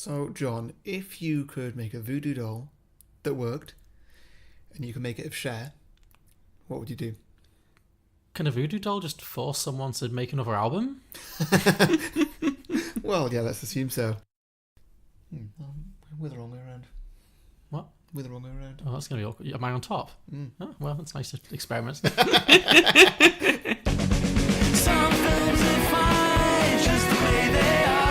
So, John, if you could make a voodoo doll that worked, and you could make it of Cher, what would you do? Can a voodoo doll just force someone to make another album? Well, yeah, let's assume so. We're the wrong way around. What? We're the wrong way around. Oh, that's going to be awkward. Am I on top? Oh, well, that's nice to experiment. Some films are fine just the way they are.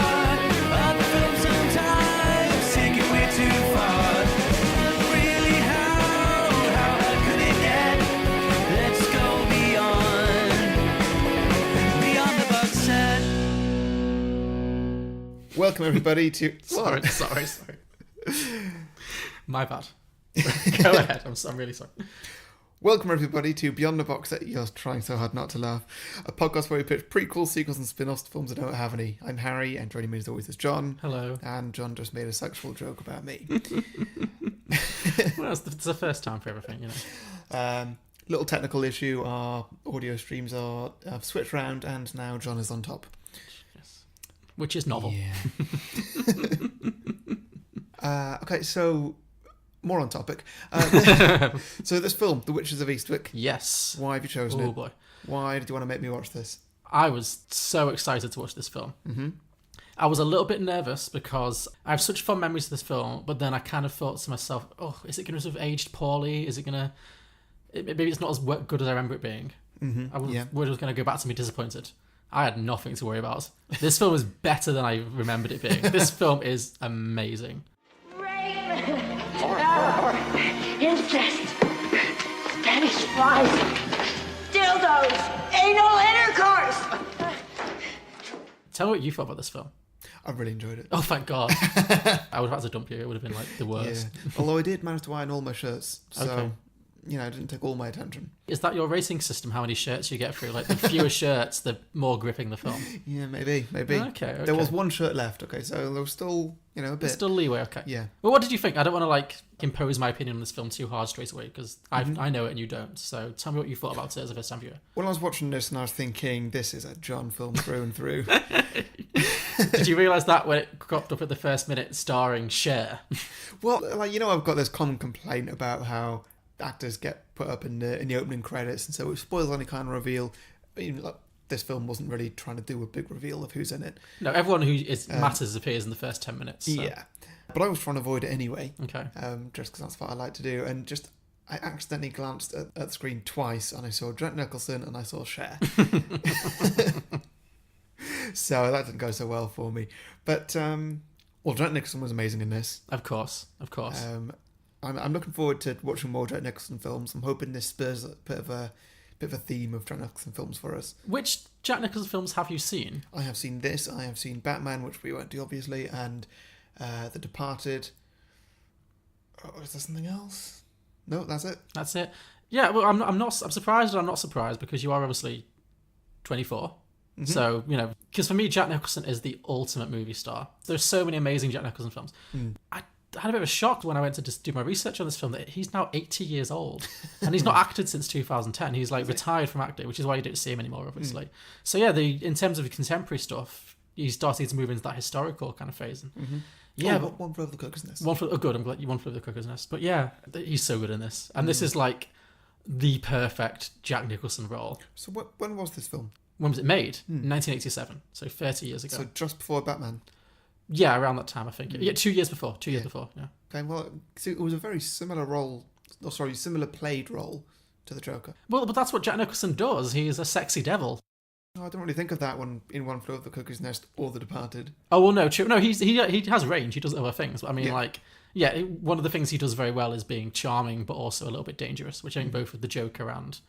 Other films sometimes take it way too far. But really, how could it get? Let's go beyond the box set. Welcome, everybody, to... Sorry. My bad. Go ahead. I'm really sorry. Welcome, everybody, to Beyond the Box Set. You're trying so hard not to laugh. A podcast where we pitch prequels, sequels, and spin-offs to films that don't have any. I'm Harry, and joining me as always is John. Hello. And John just made a sexual joke about me. Well, it's the first time for everything, you know. Little technical issue. Our audio streams have switched around, and now John is on top. Yes. Which is novel. Yeah. Okay, so... More on topic. So this film, The Witches of Eastwick. Yes. Why have you chosen it? Oh boy. Why did you want to make me watch this? I was so excited to watch this film. Mm-hmm. I was a little bit nervous because I have such fond memories of this film, but then I kind of thought to myself, oh, is it going to sort of aged poorly? Is it going to... Maybe it's not as good as I remember it being. Mm-hmm. I was just going to go back to be disappointed. I had nothing to worry about. This film is better than I remembered it being. This film is amazing. Incest, Spanish flies, dildos, anal intercourse. Tell me what you thought about this film. I really enjoyed it. Oh, thank God. I would have had to dump you. It would have been like the worst. Yeah. Although I did manage to iron all my shirts, so Okay. you know, it didn't take all my attention. Is that your rating system? How many shirts you get through? Like the fewer shirts, the more gripping the film. Yeah, maybe. Okay. There was one shirt left. Okay, so there was still, you know, a bit. There's still leeway. Okay. Yeah. Well, what did you think? I don't want to like impose my opinion on this film too hard straight away because I know it and you don't. So tell me what you thought about it as a first time viewer. When I was watching this, and I was thinking, this is a John film through and through. Did you realise that when it cropped up at the first minute starring Cher? Well, like, you know, I've got this common complaint about how actors get put up in the opening credits, and so it spoils any kind of reveal. Even like, this film wasn't really trying to do a big reveal of who's in it. No, everyone who matters appears in the first 10 minutes. So. Yeah, but I was trying to avoid it anyway. Okay. Just because that's what I like to do, and just I accidentally glanced at the screen twice, and I saw Jack Nicholson and I saw Cher. So that didn't go so well for me. But well, Jack Nicholson was amazing in this. Of course. I'm looking forward to watching more Jack Nicholson films. I'm hoping this spurs a bit of a theme of Jack Nicholson films for us. Which Jack Nicholson films have you seen? I have seen this. I have seen Batman, which we won't do obviously, and The Departed. Oh, is there something else? No, that's it. That's it. Yeah. Well, I'm surprised, and I'm not surprised because you are obviously 24. Mm-hmm. So, you know, because for me, Jack Nicholson is the ultimate movie star. There's so many amazing Jack Nicholson films. I had a bit of a shock when I went to just do my research on this film that he's now 80 years old and he's not acted since 2010. He's like retired from acting, which is why you don't see him anymore, obviously. So yeah, in terms of contemporary stuff, he's starting to move into that historical kind of phase. And, yeah, but One Flew Over the Cuckoo's Nest. Good. I'm glad you One Flew Over the Cuckoo's Nest. But yeah, he's so good in this, and this is like the perfect Jack Nicholson role. So when was this film? When was it made? 1987, so 30 years ago. So just before Batman. Yeah, around that time, I think. Yeah, 2 years before. 2 years before, yeah. Okay, well, so it was a very similar similar played role to the Joker. Well, but that's what Jack Nicholson does. He's a sexy devil. Oh, I don't really think of that one in One Flew Over the Cuckoo's Nest or The Departed. Oh, well, no, true. No, he has range. He does other things. But I mean, one of the things he does very well is being charming, but also a little bit dangerous, which I think both with the Joker and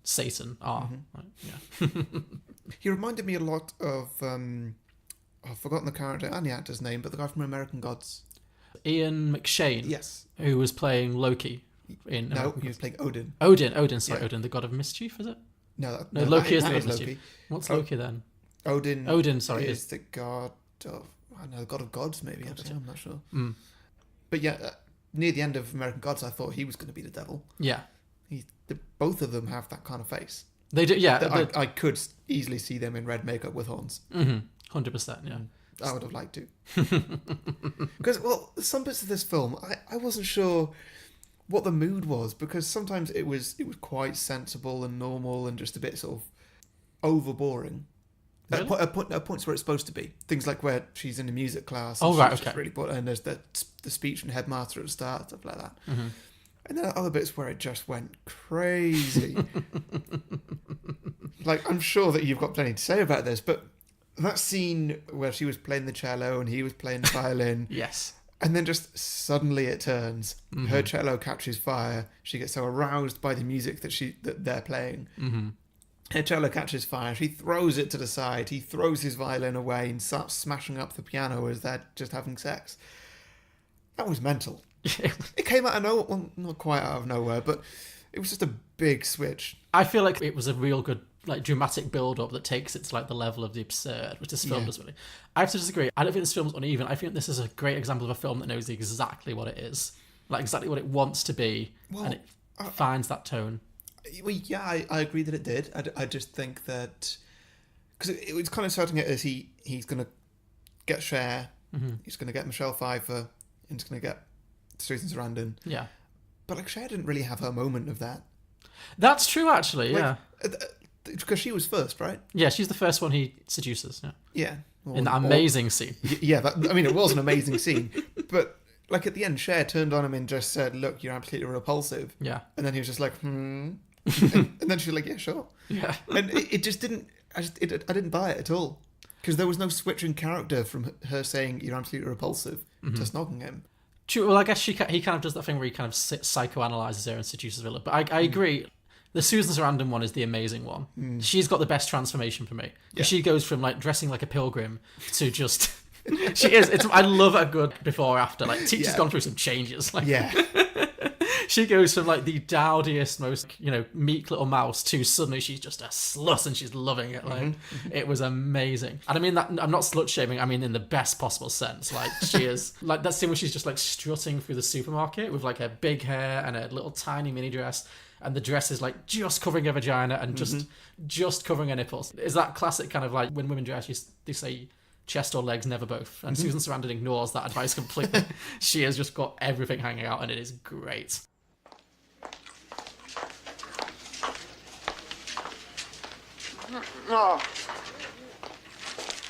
Satan are. Yeah. He reminded me a lot of... I've forgotten the character and the actor's name, but the guy from American Gods. Ian McShane. Yes. Who was playing Loki in... No, he was playing Odin. Odin, Odin, the god of mischief, is it? No, Loki is the god of Loki. mischief. What's Loki then? Odin is the god of... I don't know, the god of gods, maybe. I'm not sure. Mm. But yeah, near the end of American Gods, I thought he was going to be the devil. Yeah. Both of them have that kind of face. They do, yeah. I could easily see them in red makeup with horns. 100%, yeah. I would have liked to. Because, well, some bits of this film, I wasn't sure what the mood was, because sometimes it was quite sensible and normal and just a bit sort of over boring. Really? At points where it's supposed to be. Things like where she's in a music class. Oh, And right, she's okay. just really bored, and there's the speech from headmaster at the start, stuff like that. Mm-hmm. And then other bits where it just went crazy. Like, I'm sure that you've got plenty to say about this, but that scene where she was playing the cello and he was playing the violin, Yes. and then just suddenly it turns. Her cello catches fire. She gets so aroused by the music that they're playing. Mm-hmm. Her cello catches fire. She throws it to the side. He throws his violin away and starts smashing up the piano as they're just having sex. That was mental. It came out of nowhere. Well, not quite out of nowhere, but it was just a big switch. I feel like it was a real good, like, dramatic build-up that takes it to, like, the level of the absurd, which this film does really. I have to disagree. I don't think this film's uneven. I think this is a great example of a film that knows exactly what it is. Like, exactly what it wants to be, and it finds that tone. Well, yeah, I agree that it did. I just think that... Because it was kind of starting it as he's going to get Cher, he's going to get Michelle Pfeiffer, and he's going to get Susan Sarandon. Yeah. But, like, Cher didn't really have her moment of that. That's true, actually, yeah. Because she was first, right? Yeah, she's the first one he seduces, yeah. Yeah. Or- In that amazing scene. Yeah, I mean, it was an amazing scene. But, like, at the end, Cher turned on him and just said, look, you're absolutely repulsive. Yeah. And then he was just like, and then she was like, yeah, sure. Yeah. And it just didn't... I didn't buy it at all. Because there was no switch in character from her saying, you're absolutely repulsive, to snogging him. True. Well, I guess he kind of does that thing where he kind of psychoanalyzes her and seduces her a little. But I agree. The Susan Sarandon one is the amazing one. She's got the best transformation for me. Yeah. She goes from, like, dressing like a pilgrim to just... she is. I love a good before or after. Like, she's gone through some changes. Like, Yeah. she goes from, like, the dowdiest, most, meek little mouse to suddenly she's just a slut and she's loving it. Like, it was amazing. And I mean that, I'm not slut shaming, I mean in the best possible sense. Like, she is, like, that scene where she's just, like, strutting through the supermarket with, like, her big hair and a little tiny mini dress, and the dress is, like, just covering her vagina and just covering her nipples. Is that classic kind of, like, when women dress, they say chest or legs, never both. And Susan Sarandon ignores that advice completely. She has just got everything hanging out and it is great. Oh,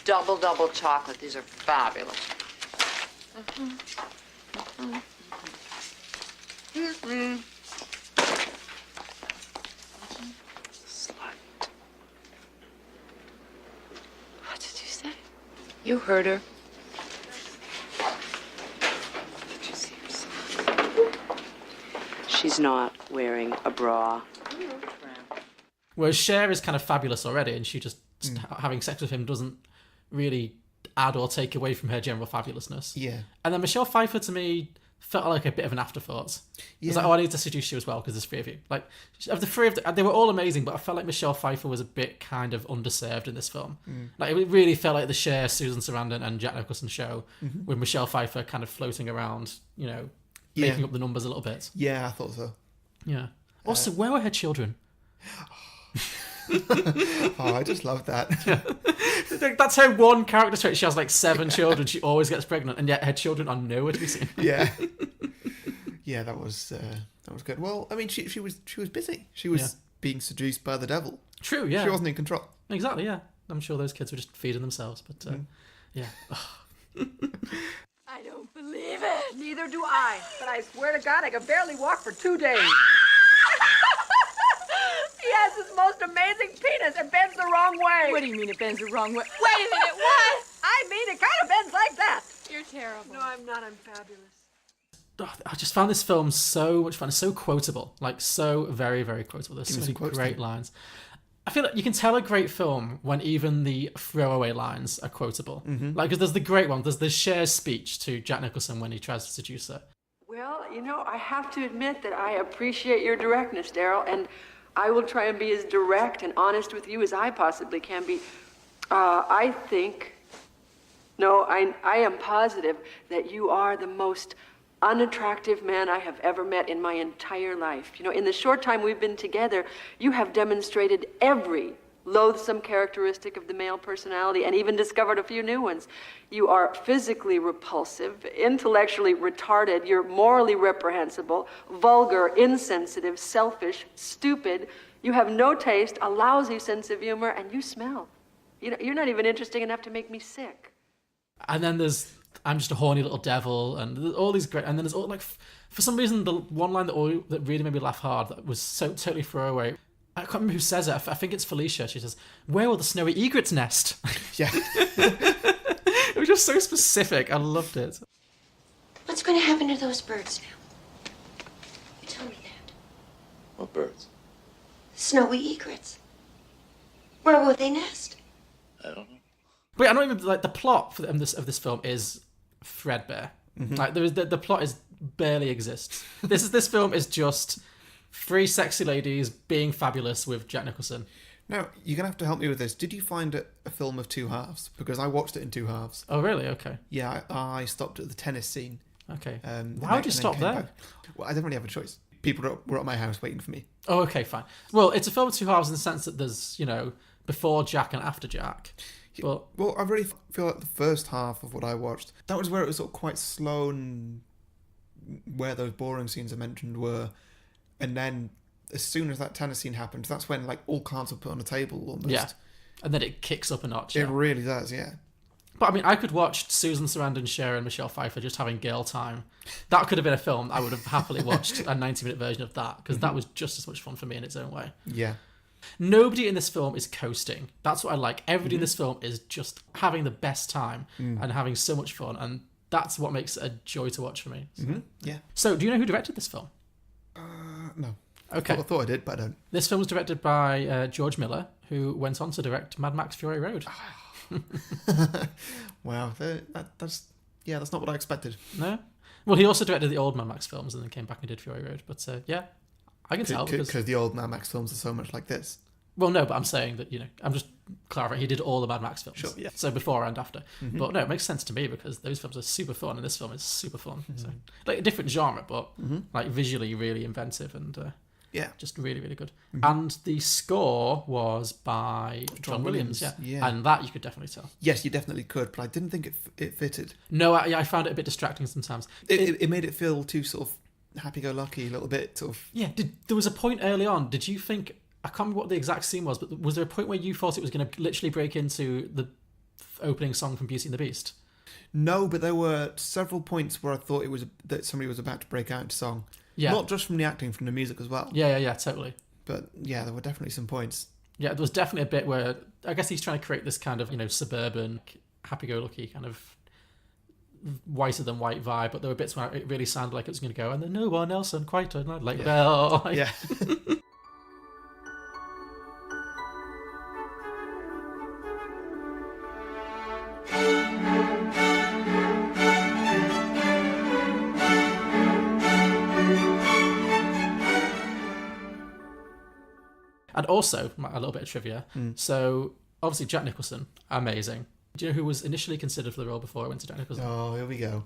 double chocolate. These are fabulous. Slut. What did you say? You heard her. Did you see yourself? She's not wearing a bra. Whereas Cher is kind of fabulous already, and she just having sex with him doesn't really add or take away from her general fabulousness. Yeah. And then Michelle Pfeiffer, to me, felt like a bit of an afterthought. Yeah. It's like, oh, I need to seduce you as well because there's three of you. Like, of the three of them, they were all amazing, but I felt like Michelle Pfeiffer was a bit kind of underserved in this film. Like, it really felt like the Cher, Susan Sarandon, and Jack Nicholson show, with Michelle Pfeiffer kind of floating around, making up the numbers a little bit. Yeah, I thought so. Yeah. Also, where were her children? Oh, I just love that. That's her one character trait. She has like 7 children. She always gets pregnant, and yet her children are nowhere to be seen. Yeah. Yeah, that was good. Well, I mean, she was busy. She was being seduced by the devil. True, yeah. She wasn't in control. Exactly, yeah. I'm sure those kids were just feeding themselves, but yeah. I don't believe it. Neither do I. But I swear to God, I could barely walk for 2 days. He has this most amazing penis. It bends the wrong way. What do you mean it bends the wrong way? Wait a minute, what? I mean, it kind of bends like that. You're terrible. No, I'm not. I'm fabulous. I just found this film so much fun. It's so quotable. Like, so very, very quotable. There's so many great lines. I feel like you can tell a great film when even the throwaway lines are quotable. Like, because there's the great one. There's the Cher's speech to Jack Nicholson when he tries to seduce her. Well, I have to admit that I appreciate your directness, Daryl, and I will try and be as direct and honest with you as I possibly can be. I am positive that you are the most unattractive man I have ever met in my entire life. In the short time we've been together, you have demonstrated every loathsome characteristic of the male personality, and even discovered a few new ones. You are physically repulsive, intellectually retarded, you're morally reprehensible, vulgar, insensitive, selfish, stupid. You have no taste, a lousy sense of humor, and you smell. You're not even interesting enough to make me sick. And then there's I'm just a horny little devil, and there's all these great. And then there's all like, for some reason, the one line that really made me laugh hard, that was so totally throwaway. I can't remember who says it. I think it's Felicia. She says, "Where will the snowy egret's nest?" Yeah. It was just so specific. I loved it. What's going to happen to those birds now? You tell me that. What birds? Snowy egrets. Where will they nest? I don't know. But I don't even like the plot of this film is threadbare. Mm-hmm. Like the plot is barely exists. This film is just three sexy ladies being fabulous with Jack Nicholson. Now, you're going to have to help me with this. Did you find it a film of two halves? Because I watched it in two halves. Oh, really? Okay. Yeah, I stopped at the tennis scene. Okay. Why would you stop there? Back. Well, I didn't really have a choice. People were at my house waiting for me. Oh, okay, fine. Well, it's a film of two halves in the sense that there's, before Jack and after Jack. But Well, I really feel like the first half of what I watched, that was where it was sort of quite slow and where those boring scenes I mentioned were. And then as soon as that tennis scene happened, that's when like all cards were put on the table almost. yeah. And then it kicks up a notch. It Yeah. really does, yeah. But I mean, I could watch Susan Sarandon and Cher and Michelle Pfeiffer just having girl time. That could have been a film I would have happily watched a 90-minute version of that, because that was just as much fun for me in its own way. Yeah. Nobody in this film is coasting. That's what I like. Everybody in this film is just having the best time and having so much fun, and that's what makes it a joy to watch for me. So, Yeah. So, do you know who directed this film? No. Okay. I thought I did, but I don't. This film was directed by George Miller, who went on to direct Mad Max Fury Road. Wow. That's not what I expected. No? Well, he also directed the old Mad Max films and then came back and did Fury Road. But yeah, I can tell. Because the old Mad Max films are so much like this. Well, no, but I'm saying that, I'm just clarifying, he did all the Mad Max films. Sure, yeah. So before and after. But no, it makes sense to me because those films are super fun and this film is super fun. So, like a different genre, but like visually really inventive and Yeah. just really, really good. And the score was by John Williams. Williams, Yeah. yeah. And that you could definitely tell. Yes, you definitely could, but I didn't think it fitted. No, I found it a bit distracting sometimes. It made it feel too sort of happy-go-lucky, a little bit sort of... Yeah, there was a point early on, did you think, I can't remember what the exact scene was, but was there a point where you thought it was going to literally break into the opening song from Beauty and the Beast? No, but there were several points where I thought that somebody was about to break out into song. Yeah. Not just from the acting, from the music as well. Yeah, totally. But yeah, there were definitely some points. Yeah, there was definitely a bit where, I guess he's trying to create this kind of, suburban, happy-go-lucky kind of whiter than white vibe, but there were bits where it really sounded like it was going to go, and then no one else and quite a like bell. Yeah. And also, a little bit of trivia. So, obviously, Jack Nicholson, amazing. Do you know who was initially considered for the role before I went to Jack Nicholson? Oh, here we go.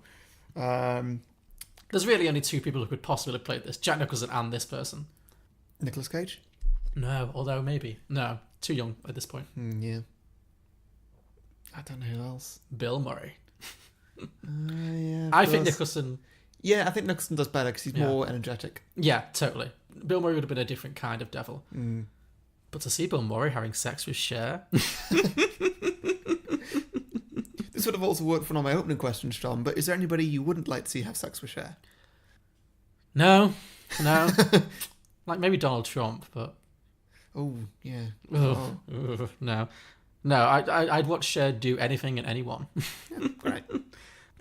There's really only two people who could possibly have played this, Jack Nicholson and this person. Nicolas Cage? No, although maybe. No, too young at this point. Yeah. I don't know who else. Bill Murray. Yeah, I think Nicholson... Yeah, I think Nicholson does better because he's Yeah. more energetic. Yeah, totally. Bill Murray would have been a different kind of devil. But to see Bill Murray having sex with Cher... This would have also worked for one of my opening questions, John, but is there anybody you wouldn't like to see have sex with Cher? No. Like maybe Donald Trump, but... Oh, yeah. Ugh, no. No, I'd watch Cher do anything and anyone. Right.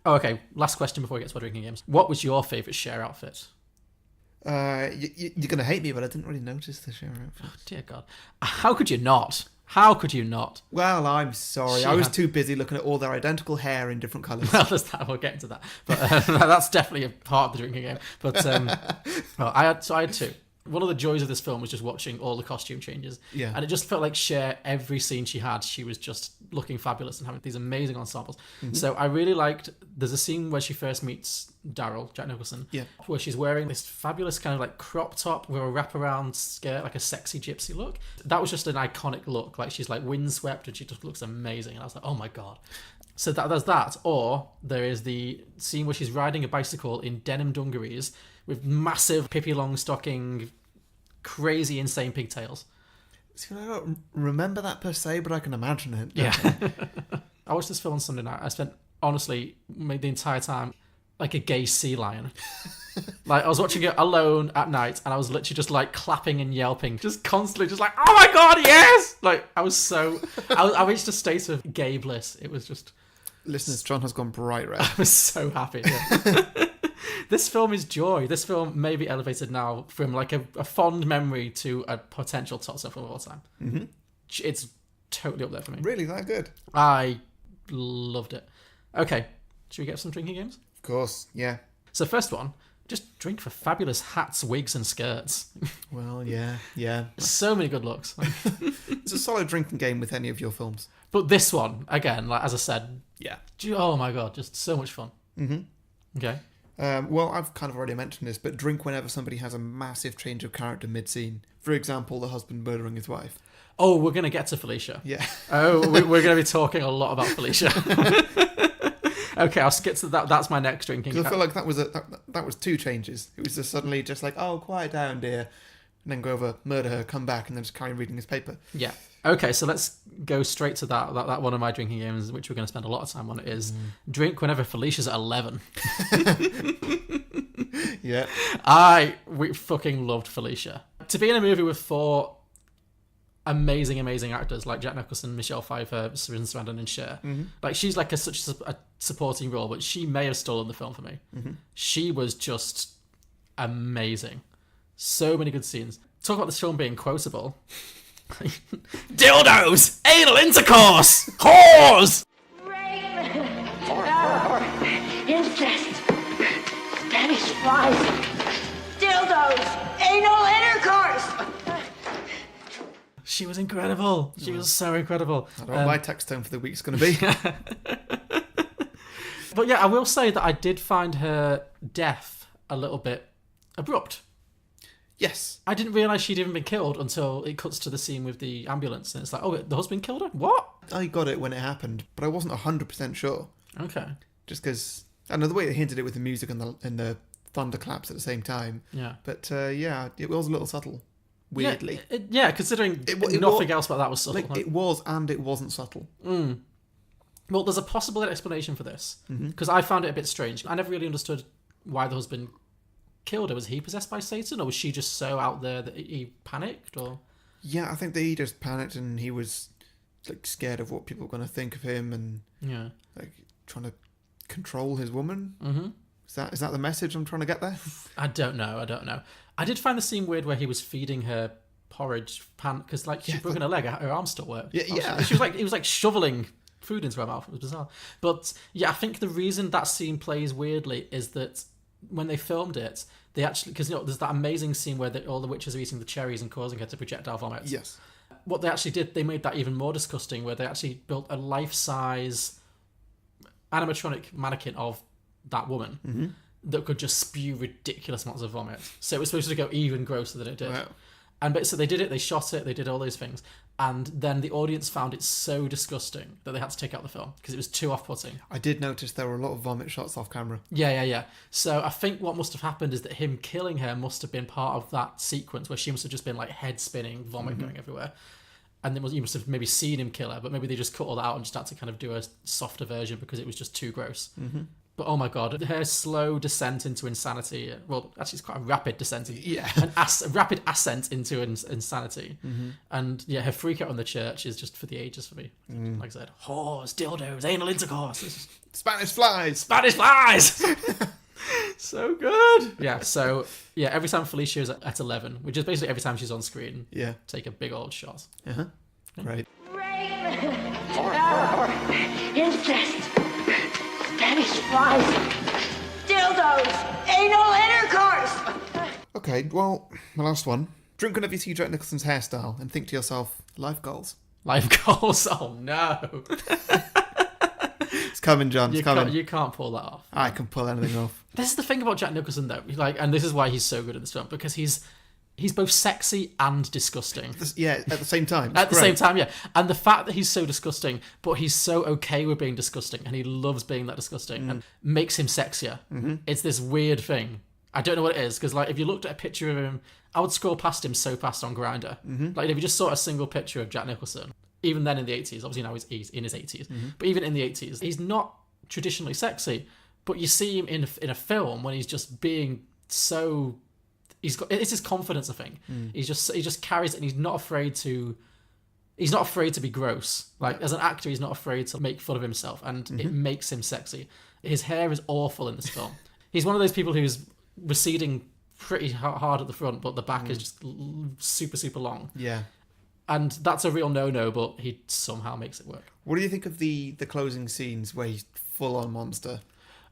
Oh, okay. Last question before we get to our drinking games. What was your favourite Cher outfit? You're going to hate me, but I didn't really notice the Cher outfit. Oh, dear God. How could you not? How could you not? Well, I'm sorry. She I was had- too busy looking at all their identical hair in different colours. Well, there's that. We'll get into that. But that's definitely a part of the drinking game. But well, I had two. one of the joys of this film was just watching all the costume changes. Yeah. And it just felt like Cher, every scene she had, she was just looking fabulous and having these amazing ensembles. So I really liked, there's a scene where she first meets Daryl, Jack Nicholson, where she's wearing this fabulous kind of like crop top with a wraparound skirt, like a sexy gypsy look. That was just an iconic look. Like she's like windswept and she just looks amazing. And I was like, oh my God. So there's that. Or there is the scene where she's riding a bicycle in denim dungarees with massive Pippi Longstocking, crazy, insane pigtails. See, I don't remember that per se, but I can imagine it. Yeah. I watched this film on Sunday night. I spent, honestly, the entire time like a gay sea lion. Like, I was watching it alone at night, and I was literally just like clapping and yelping, just constantly, just like, oh my God, yes! Like, I reached a state of gay bliss. It was just... Listeners, John has gone bright red. I was so happy. Yeah. This film is joy. This film may be elevated now from like a fond memory to a potential top film of all time. Mm-hmm. It's totally up there for me. Really, that good? I loved it. Okay, should we get some drinking games? Of course, yeah. So first one, just drink for fabulous hats, wigs and skirts. Well, yeah. So many good looks. It's a solid drinking game with any of your films. But this one, again, like as I said, yeah. Oh my God, just so much fun. Mm-hmm. Okay. Well, I've kind of already mentioned this, but drink whenever somebody has a massive change of character mid-scene. For example, the husband murdering his wife. Oh, we're going to get to Felicia. Yeah. Oh, we're going to be talking a lot about Felicia. Okay, I'll skip to that. That's my next drinking. Because I feel like that was two changes. It was just suddenly just like, oh, quiet down, dear. And then go over, murder her, come back, and then just carry on reading his paper. Yeah. Okay, so let's go straight to that one of my drinking games, which we're going to spend a lot of time on, is drink whenever Felicia's at 11. Yeah. We fucking loved Felicia. To be in a movie with four amazing actors like Jack Nicholson, Michelle Pfeiffer, Sarandon and Cher. Mm-hmm. Like, she's like such a supporting role, but she may have stolen the film for me. Mm-hmm. She was just amazing. So many good scenes. Talk about this film being quotable. Dildos! Anal intercourse! Whores! Rape! Incest! Spanish flies! Dildos! Anal intercourse! She was incredible. She was so incredible. I don't know what my text tone for the week's going to be. But yeah, I will say that I did find her death a little bit abrupt. Yes. I didn't realise she'd even been killed until it cuts to the scene with the ambulance. And it's like, oh, the husband killed her? What? I got it when it happened, but I wasn't 100% sure. Okay. Just because, I know the way they hinted it with the music and the thunderclaps at the same time. Yeah. But yeah, it was a little subtle. Weirdly. Yeah, considering nothing else about that was subtle. Like, it was, and it wasn't subtle. Mm. Well, there's a possible explanation for this. Because I found it a bit strange. I never really understood why the husband killed her. Was he possessed by Satan, or was she just so out there that he panicked? Or yeah, I think that he just panicked and he was like scared of what people were going to think of him, and like trying to control his woman. Mm-hmm. Is that the message I'm trying to get there? I don't know. I did find the scene weird where he was feeding her porridge because like she'd broken her leg, her arm still worked. Yeah. She was like, he was like shoveling food into her mouth. It was bizarre. But yeah, I think the reason that scene plays weirdly is that when they filmed it, they actually, because there's that amazing scene where all the witches are eating the cherries and causing her to projectile vomit. Yes. What they actually did, they made that even more disgusting, where they actually built a life-size animatronic mannequin of that woman that could just spew ridiculous amounts of vomit. So it was supposed to go even grosser than it did. Wow. And so they did it, they shot it, they did all those things. And then the audience found it so disgusting that they had to take out the film because it was too off-putting. I did notice there were a lot of vomit shots off camera. Yeah. So I think what must have happened is that him killing her must have been part of that sequence where she must have just been like head spinning, vomit going everywhere. And then you must have maybe seen him kill her, but maybe they just cut all that out and just had to kind of do a softer version because it was just too gross. Mm-hmm. But oh my God, her slow descent into insanity. Well, actually, it's quite a rapid descent. Rapid ascent into insanity. Mm-hmm. And yeah, her freak out on the church is just for the ages for me. Like I said, whores, dildos, anal intercourse. Spanish flies. So good. Yeah, so yeah, every time Felicia is at 11, which is basically every time she's on screen, take a big old shot. Uh-huh. Great. Rape! Incest! Spanish flies! Dildos! Anal intercourse! Okay, Okay, well, my last one. Drink whenever you see Jack Nicholson's hairstyle and think to yourself, life goals. Life goals? Oh, no. It's coming, John. It's coming. You can't pull that off. I can pull anything off. This is the thing about Jack Nicholson, though. And this is why he's so good at this film, because he's both sexy and disgusting. Yeah, at the same time. At the same time, yeah. And the fact that he's so disgusting, but he's so okay with being disgusting, and he loves being that disgusting, and makes him sexier. Mm-hmm. It's this weird thing. I don't know what it is, because if you looked at a picture of him, I would scroll past him so fast on Grindr. Mm-hmm. If you just saw a single picture of Jack Nicholson, even then in the 80s, obviously now he's in his 80s, but even in the 80s, he's not traditionally sexy, but you see him in a film when he's just being so... it's his confidence, I think. He just carries it, and he's not afraid to be gross. As an actor, he's not afraid to make fun of himself, and it makes him sexy. His hair is awful in this film. He's one of those people who's receding pretty hard at the front, but the back is just super, super long. Yeah. And that's a real no-no, but he somehow makes it work. What do you think of the closing scenes where he's full-on monster?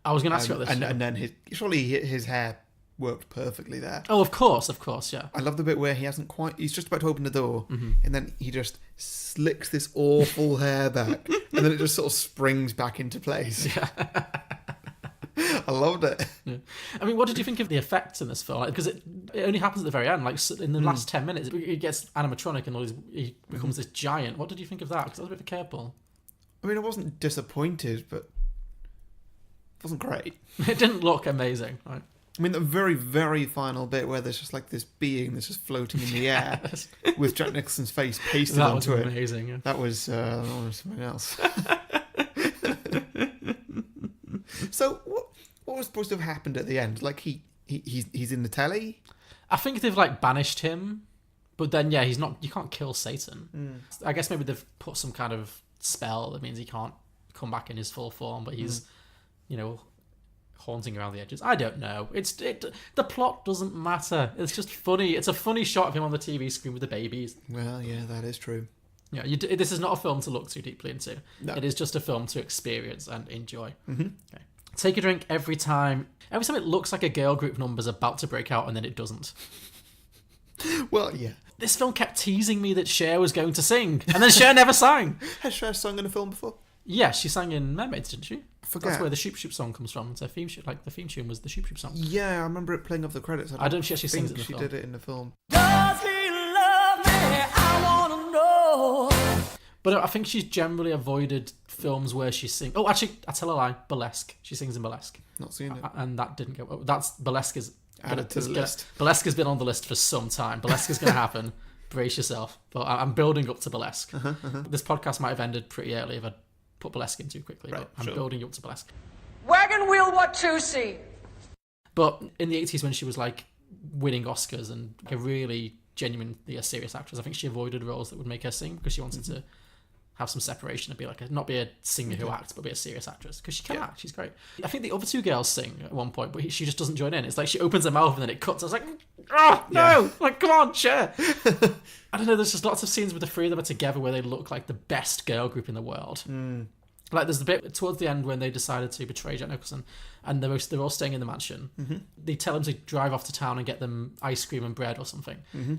I was going to ask you about this. And then his hair worked perfectly there. Oh, of course, yeah. I love the bit where he's just about to open the door, and then he just slicks this awful hair back, and then it just sort of springs back into place. Yeah. I loved it. Yeah. I mean, what did you think of the effects in this film? Because it only happens at the very end. In the last 10 minutes, it gets animatronic and he becomes this giant. What did you think of that? Because that was a bit of a curveball. I mean, I wasn't disappointed, but it wasn't great. It didn't look amazing, right? I mean, the very, very final bit where there's just this being that's just floating in the air with Jack Nicholson's face pasted onto it. That was amazing, yeah. That was something else. So, what was supposed to have happened at the end? He's in the telly? I think they've banished him, but then he's not. You can't kill Satan. I guess maybe they've put some kind of spell that means he can't come back in his full form, but he's, haunting around the edges. I don't know. The plot doesn't matter. It's just funny. It's a funny shot of him on the TV screen with the babies. Well, yeah, that is true. Yeah, this is not a film to look too deeply into. No. It is just a film to experience and enjoy. Mm-hmm. Okay. Take a drink every time it looks like a girl group number's about to break out and then it doesn't. Well, yeah. This film kept teasing me that Cher was going to sing, and then Cher never sang. Has Cher sung in a film before? Yeah, she sang in Mermaids, didn't she? I forget. That's where the Shoop Shoop song comes from. It's a theme the theme tune was the Shoop Shoop song. Yeah, I remember it playing off the credits. I don't think she actually sings it in the film. film. She did it in the film. Does he love me? I wanna know. But I think she's generally avoided films where she sings. Oh, actually, I tell a lie. Burlesque. She sings in Burlesque. Not seen it. And that didn't go. That's Burlesque is added to the list. Burlesque has been on the list for some time. Burlesque is going to happen. Brace yourself. But I'm building up to Burlesque. This podcast might have ended pretty early if I put Burlesque in too quickly. Right, but I'm building up to Burlesque. Wagon wheel, what to see? But in the 80s, when she was winning Oscars and a really genuinely a serious actress, I think she avoided roles that would make her sing because she wanted to have some separation and be not be a singer who acts, but be a serious actress because she can act. She's great. I think the other two girls sing at one point, but she just doesn't join in. It's she opens her mouth and then it cuts. I was no! Come on, Cher. I don't know. There's just lots of scenes where the three of them are together where they look like the best girl group in the world. There's the bit towards the end when they decided to betray Jack Nicholson and they're all staying in the mansion. They tell him to drive off to town and get them ice cream and bread or something.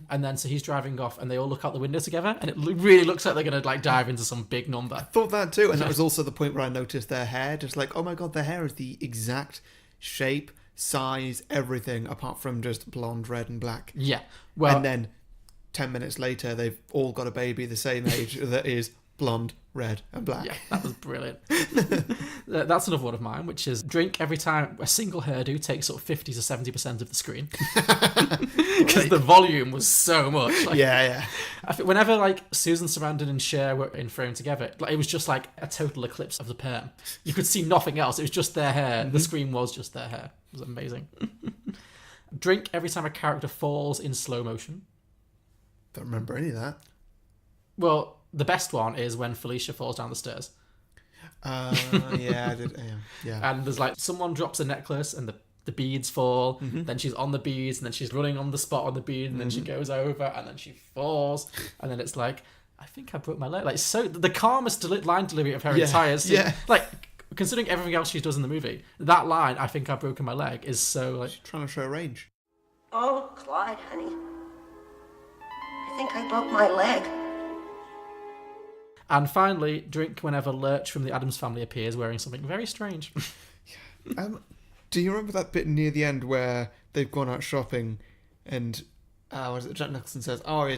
And then so he's driving off and they all look out the window together and it really looks like they're going to dive into some big number. I thought that too. And that was also the point where I noticed their hair. Just oh my God, their hair is the exact shape, size, everything apart from just blonde, red and black. Yeah. Well, and then 10 minutes later, they've all got a baby the same age that is blonde, red and black. Yeah, that was brilliant. That's another one of mine, which is drink every time a single hairdo takes 50 to 70% of the screen. Because the volume was so much. Yeah. I think whenever Susan Sarandon and Cher were in frame together, it was just a total eclipse of the perm. You could see nothing else. It was just their hair. The screen was just their hair. It was amazing. Drink every time a character falls in slow motion. Don't remember any of that. Well, the best one is when Felicia falls down the stairs. Yeah, I did. Yeah. And there's someone drops a necklace and the beads fall. Then she's on the beads and then she's running on the spot on the bead and then she goes over and then she falls and then it's I think I broke my leg. So the calmest line delivery of her entire scene. Yeah. Considering everything else she does in the movie, that line, I think I've broken my leg, is so She's trying to show range. Oh, Clyde, honey. I think I broke my leg. And finally, drink whenever Lurch from the Addams Family appears wearing something very strange. Do you remember that bit near the end where they've gone out shopping and Jack Nicholson says, I'll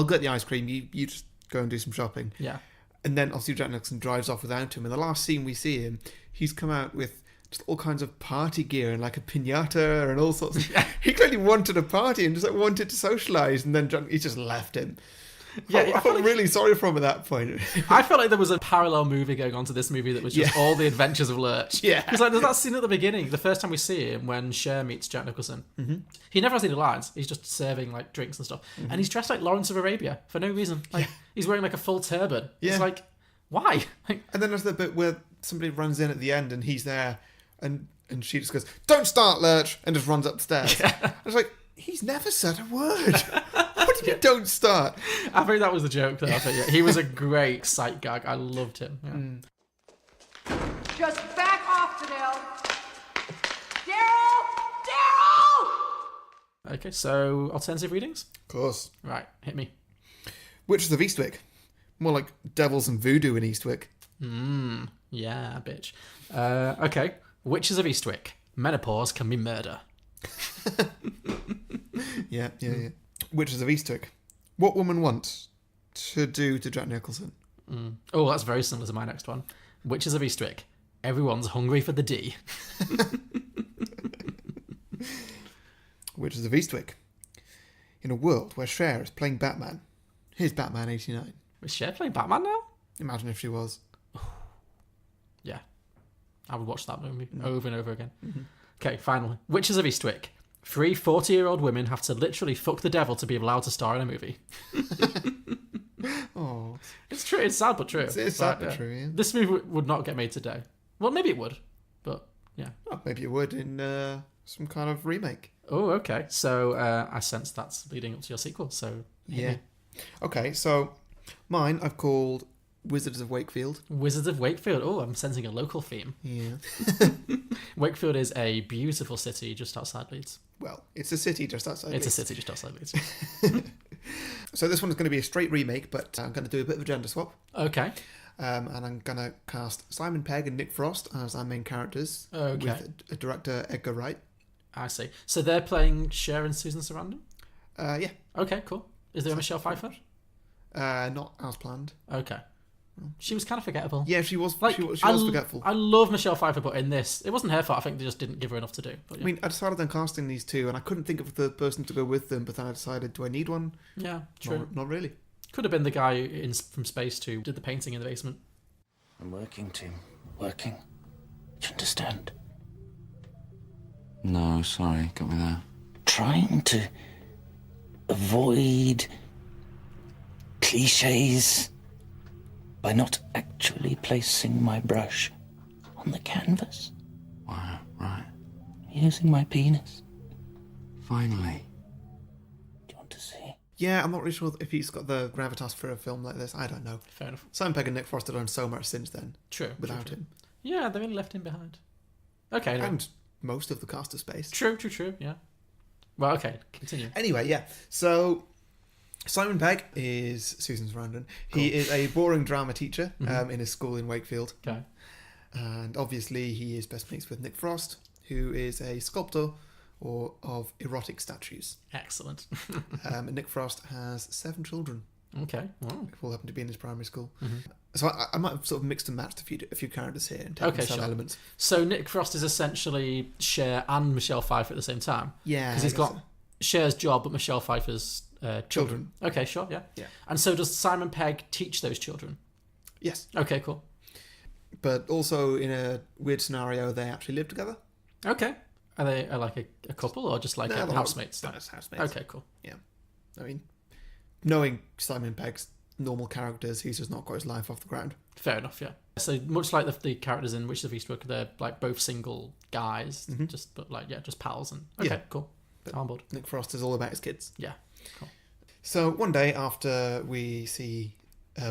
get the ice cream, you just go and do some shopping. Yeah. And then obviously Jack Nicholson drives off without him. In the last scene we see him, he's come out with just all kinds of party gear and like a piñata and all sorts of... He clearly wanted a party and just like wanted to socialise, and then he just left him. Yeah, I felt really sorry for him at that point. I felt like there was a parallel movie going on to this movie that was just all the adventures of Lurch. Yeah. Because like, there's that scene at the beginning, the first time we see him, when Cher meets Jack Nicholson. Mm-hmm. He never has any lines. He's just serving like drinks and stuff. Mm-hmm. And he's dressed like Lawrence of Arabia for no reason. Like he's wearing like a full turban. Yeah. It's like, why? And then there's the bit where somebody runs in at the end and he's there and she just goes, "Don't start, Lurch," and just runs upstairs. I was like, he's never said a word. What do you mean, don't start? I think that was the joke though. I think, he was a great sight gag. I loved him. Yeah. Just back off, Danelle. Daryl! Okay, so alternative readings? Of course. Right, hit me. Witches of Eastwick. More like devils and voodoo in Eastwick. Yeah, bitch. Okay, Witches of Eastwick. Menopause can be murder. Yeah. Witches of Eastwick. What woman wants to do to Jack Nicholson? Oh, that's very similar to my next one. Witches of Eastwick. Everyone's hungry for the D. Witches of Eastwick. In a world where Cher is playing Batman. Here's Batman 89. Is Cher playing Batman now? Imagine if she was. Yeah. I would watch that movie over and over again. Mm-hmm. Okay, finally. Witches of Eastwick. 3 40-year-old women have to literally fuck the devil to be allowed to star in a movie. Oh, It's true. It's sad but true. It's sad but true, yeah. This movie would not get made today. Well, maybe it would, but yeah. Oh, maybe it would in some kind of remake. Oh, okay. So I sense that's leading up to your sequel. So Yeah. Okay, so mine I've called Wizards of Wakefield. Wizards of Wakefield. Oh, I'm sensing a local theme. Yeah. Wakefield is a beautiful city just outside Leeds. Well, it's a city just outside It's Leeds. a city just outside Leeds. So this one's going to be a straight remake, but I'm going to do a bit of a gender swap. Okay. And I'm going to cast Simon Pegg and Nick Frost as our main characters. Okay. With a director, Edgar Wright. I see. So they're playing Cher and Susan Sarandon? Yeah. Okay, cool. Is there a Michelle Pfeiffer? Not as planned. Okay. She was kind of forgettable. Yeah, she was. Like, she was I forgetful. I love Michelle Pfeiffer, but in this, it wasn't her fault. I think they just didn't give her enough to do. But, yeah. I mean, I decided on casting these two, and I couldn't think of a third person to go with them. But then I decided, do I need one? Yeah, true. Not really. Could have been the guy from Space 2 did the painting in the basement. I'm working, Tim. Working. Do you understand? No, sorry, got me there. Trying to avoid cliches by not actually placing my brush on the canvas. Wow, right. Using my penis. Finally. Do you want to see? Yeah, I'm not really sure if he's got the gravitas for a film like this. I don't know. Fair enough. Simon Pegg and Nick Frost have done so much since then. True. Without true. him. Yeah, they really left him behind. Okay. Anyway. And most of the cast of Space. True. Yeah. Well, okay. Continue. Anyway, yeah. So Simon Pegg is Susan Sarandon. He is a boring drama teacher in his school in Wakefield. Okay. And obviously he is best mates with Nick Frost, who is a sculptor of erotic statues. Excellent. And Nick Frost has 7 children. Okay. Wow. Who all happen to be in his primary school. So I might have sort of mixed and matched a few characters here and taken some elements. So Nick Frost is essentially Cher and Michelle Pfeiffer at the same time. Yeah. Because he's got Cher's job, but Michelle Pfeiffer's children. Okay, sure, yeah. And so does Simon Pegg teach those children? Yes. Okay, cool. But also in a weird scenario, they actually live together. Okay. Are they like a couple or just like housemates? That's housemates. Okay, cool. Yeah. I mean, knowing Simon Pegg's normal characters, he's just not got his life off the ground. Fair enough, yeah. So much like the characters in Witches of Eastwick, they're like both single guys, just pals and cool. I'm on board. Nick Frost is all about his kids. Yeah, cool. So one day after we see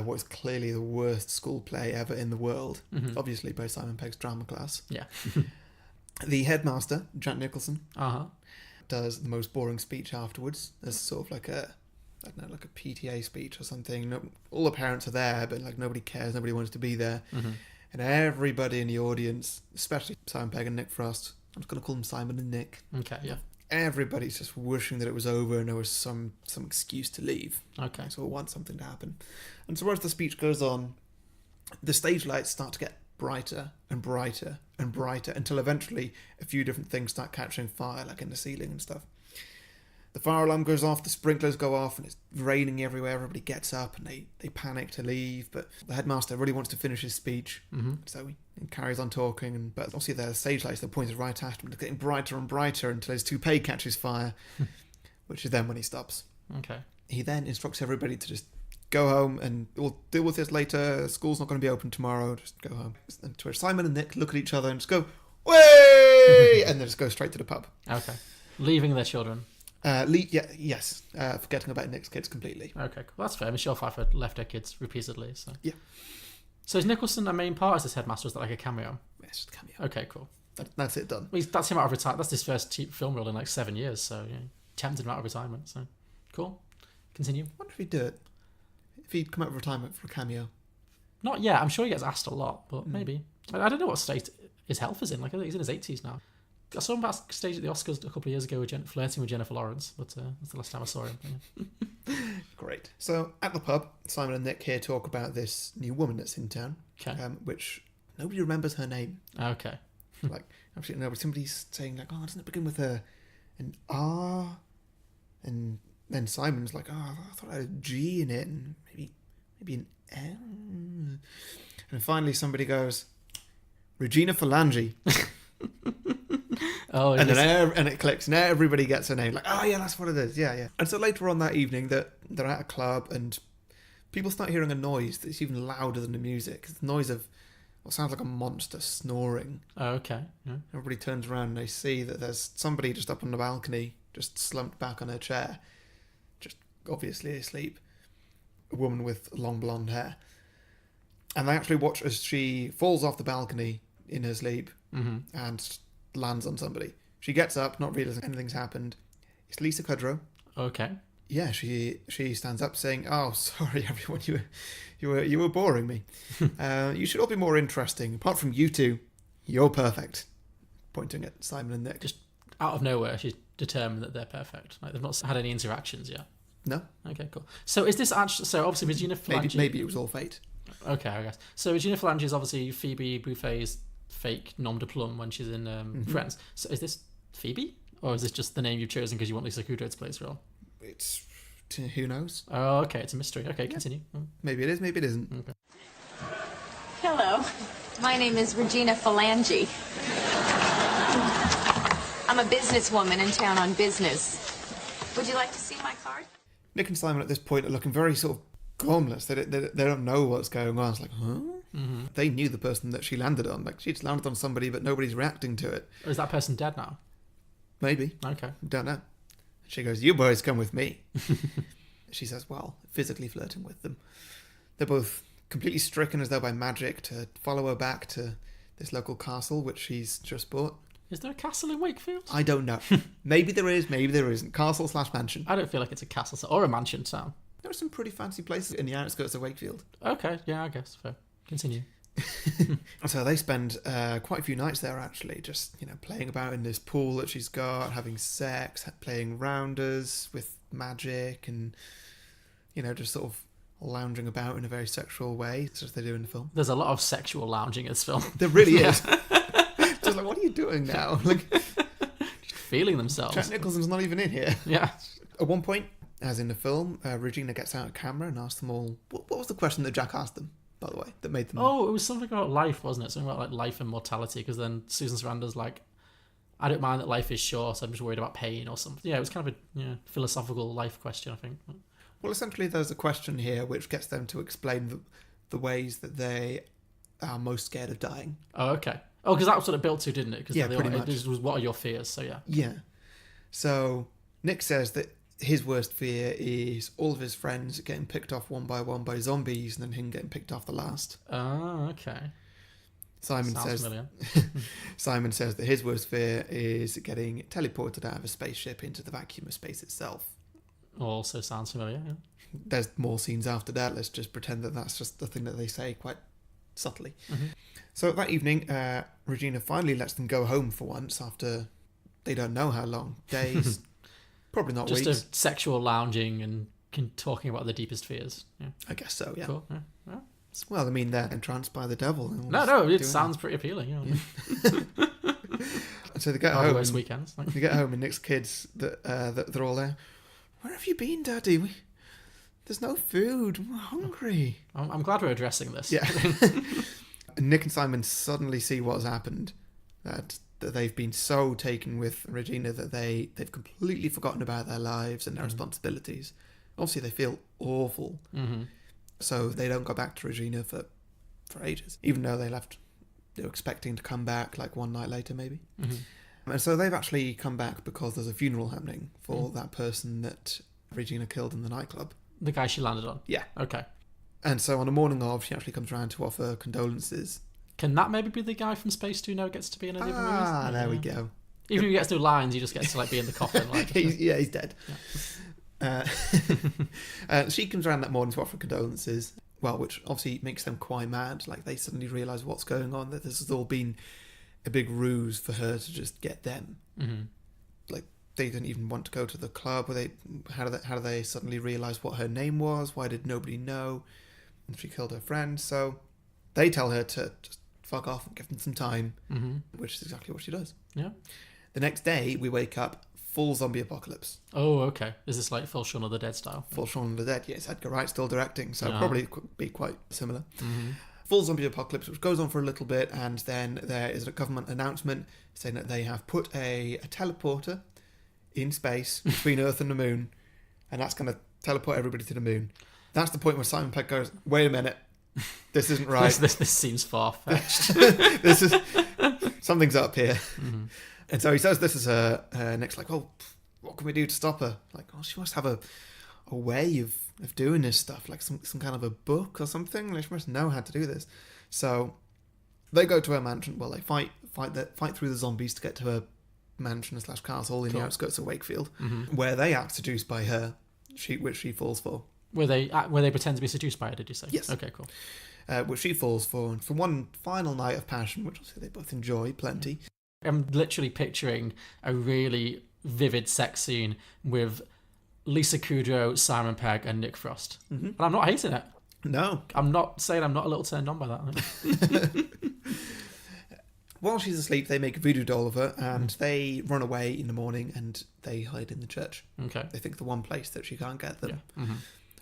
what is clearly the worst school play ever in the world, obviously by Simon Pegg's drama class. Yeah. The headmaster, Jack Nicholson, does the most boring speech afterwards. There's sort of like a PTA speech or something. No, all the parents are there, but like nobody cares, nobody wants to be there. And everybody in the audience, especially Simon Pegg and Nick Frost, I'm just going to call them Simon and Nick. Okay, yeah. Everybody's just wishing that it was over and there was some excuse to leave. Okay. So we want something to happen. And so as the speech goes on, the stage lights start to get brighter and brighter and brighter until eventually a few different things start catching fire, like in the ceiling and stuff. The fire alarm goes off, the sprinklers go off, and it's raining everywhere. Everybody gets up and they panic to leave, but the headmaster really wants to finish his speech, so he carries on talking. But obviously the stage lights, they're pointed right at him. It's getting brighter and brighter until his toupee catches fire, which is then when he stops. Okay. He then instructs everybody to just go home and we'll deal with this later. School's not going to be open tomorrow. Just go home. And to where Simon and Nick look at each other and just go, "Way!" and then just go straight to the pub. Okay. Leaving their children. Yes. Forgetting about Nick's kids completely. Okay, cool. That's fair. Michelle Pfeiffer left her kids repeatedly, so... Yeah. So is Nicholson a main part as this headmaster, or is that like a cameo? It's just a cameo. Okay, cool. That's it, done. Well, that's him out of retirement. That's his first film role in like 7 years, so yeah, tempted him out of retirement, so... Cool. Continue. I wonder if he'd do it. If he'd come out of retirement for a cameo. Not yet. I'm sure he gets asked a lot, but maybe. I don't know what state his health is in. Like, I think he's in his 80s now. I saw him backstage at the Oscars a couple of years ago flirting with Jennifer Lawrence, but that's the last time I saw him. Yeah. Great. So, at the pub, Simon and Nick here talk about this new woman that's in town, which nobody remembers her name. Okay. Like, actually, no, somebody's saying, like, doesn't it begin with an R? And then Simon's like, I thought I had a G in it, and maybe an L. And finally somebody goes, Regina Phalange. Oh, and then it clicks, and everybody gets her name. Like, yeah, that's what it is. Yeah. And so later on that evening, they're at a club, and people start hearing a noise that's even louder than the music. It's the noise of what sounds like a monster snoring. Oh, okay. Yeah. Everybody turns around and they see that there's somebody just up on the balcony, just slumped back on her chair, just obviously asleep. A woman with long blonde hair. And they actually watch as she falls off the balcony in her sleep and lands on somebody. She gets up, not realizing anything's happened. It's Lisa Kudrow. Okay. Yeah, she stands up saying, "Oh, sorry everyone, you were boring me. You should all be more interesting. Apart from you two, you're perfect." Pointing at Simon and Nick. Just out of nowhere, she's determined that they're perfect. Like, they've not had any interactions yet. No. Okay, cool. So is this actually... So obviously Regina Phalange... Maybe it was all fate. Okay, I guess. So Regina Phalange is obviously Phoebe Buffay's fake nom de plume when she's in Friends. So is this Phoebe? Or is this just the name you've chosen because you want Lisa Kudrow to play this role? It's... who knows? Oh, okay, it's a mystery. Okay, continue. Maybe it is, maybe it isn't. Okay. Hello. My name is Regina Phalange. I'm a businesswoman in town on business. Would you like to see my card? Nick and Simon at this point are looking very sort of gormless. They don't know what's going on. It's like, huh? Mm-hmm. They knew the person that she landed on. Like, she's landed on somebody, but nobody's reacting to it. Or is that person dead now? Maybe. Okay. Don't know. She goes, "You boys come with me." She says, well, physically flirting with them. They're both completely stricken as though by magic to follow her back to this local castle, which she's just bought. Is there a castle in Wakefield? I don't know. Maybe there is, maybe there isn't. Castle/mansion. I don't feel like it's a castle or a mansion town. There are some pretty fancy places in the outskirts of Wakefield. Okay, yeah, I guess. Fair. Continue. So they spend quite a few nights there, actually, just, playing about in this pool that she's got, having sex, playing rounders with magic, and, just sort of lounging about in a very sexual way, as they do in the film. There's a lot of sexual lounging in this film. There really is. Just like, what are you doing now? Like, just feeling themselves. Jack Nicholson's not even in here. Yeah. At one point, as in the film, Regina gets out a camera and asks them all, what was the question that Jack asked them, by the way, that made them... Oh, it was something about life, wasn't it? Something about like life and mortality, because then Susan Sarandon's like, I don't mind that life is short, I'm just worried about pain or something. Yeah, it was kind of a philosophical life question, I think. Well, essentially, there's a question here which gets them to explain the ways that they are most scared of dying. Oh, okay. Oh, because that's what it built to, didn't it? Because yeah, pretty much. It was, what are your fears? So, yeah. Yeah. So, Nick says that his worst fear is all of his friends getting picked off one by zombies and then him getting picked off the last. Oh, okay. Simon Sounds says familiar. Simon says that his worst fear is getting teleported out of a spaceship into the vacuum of space itself. Also sounds familiar. Yeah. There's more scenes after that. Let's just pretend that that's just the thing that they say quite subtly. Mm-hmm. So that evening, Regina finally lets them go home for once after they don't know how long. Days, probably not Just weeks. a sexual lounging and talking about the deepest fears. Yeah. I guess so, yeah. Cool. Yeah. Yeah. Well, I mean, they're entranced by the devil. and all No, this it doing sounds pretty appealing. Yeah. And so they get Home home. worst weekends. They get home, and Nick's kids that they're all there. Where have you been, Daddy? There's no food. We're hungry. I'm glad we're addressing this. Yeah. And Nick and Simon suddenly see what's happened. That they've been so taken with Regina that they've completely forgotten about their lives and their responsibilities. Obviously, they feel awful. Mm-hmm. So they don't go back to Regina for ages, even though they were expecting to come back like one night later, maybe. Mm-hmm. And so they've actually come back because there's a funeral happening for that person that Regina killed in the nightclub. The guy she landed on. Yeah. Okay. And so on the morning of, she actually comes around to offer condolences. Can that maybe be the guy from Space 2 now gets to be in any of the movies? Ah, there we go. Even if he gets no lines, he just gets to like be in the coffin. Like, he's dead. Yeah. She comes around that morning to offer condolences, well, which obviously makes them quite mad. Like, they suddenly realise what's going on, that this has all been a big ruse for her to just get them. Mm-hmm. Like, they didn't even want to go to the club. How do they suddenly realise what her name was? Why did nobody know? And she killed her friend. So they tell her to just fuck off and give them some time, which is exactly what she does. Yeah. The next day, we wake up, full zombie apocalypse. Oh, okay. Is this like full Shaun of the Dead style? Full Shaun of the Dead, yes. Edgar Wright still directing, so Yeah. probably could be quite similar. Mm-hmm. Full zombie apocalypse, which goes on for a little bit, and then there is a government announcement saying that they have put a teleporter in space between Earth and the moon, and that's going to teleport everybody to the moon. That's the point where Simon Pegg goes, wait a minute, this isn't right. This seems far-fetched. This is... Something's up here. Mm-hmm. And so he says this is her. Nick's like, well, what can we do to stop her? Like, oh, she must have a way of doing this stuff, like some kind of a book or something. Like, she must know how to do this. So they go to her mansion. Well, they fight through the zombies to get to her mansion / castle in the outskirts of Wakefield, where they act seduced by her, which she falls for. Where they pretend to be seduced by her, did you say? Yes. Okay, cool. Which she falls for, and for one final night of passion, which obviously they both enjoy plenty. I'm literally picturing a really vivid sex scene with Lisa Kudrow, Simon Pegg, and Nick Frost. Mm-hmm. And I'm not hating it. No. I'm not saying I'm not a little turned on by that. While she's asleep, they make a voodoo doll of her, and they run away in the morning, and they hide in the church. Okay. They think the one place that she can't get them. Yeah. Mm-hmm.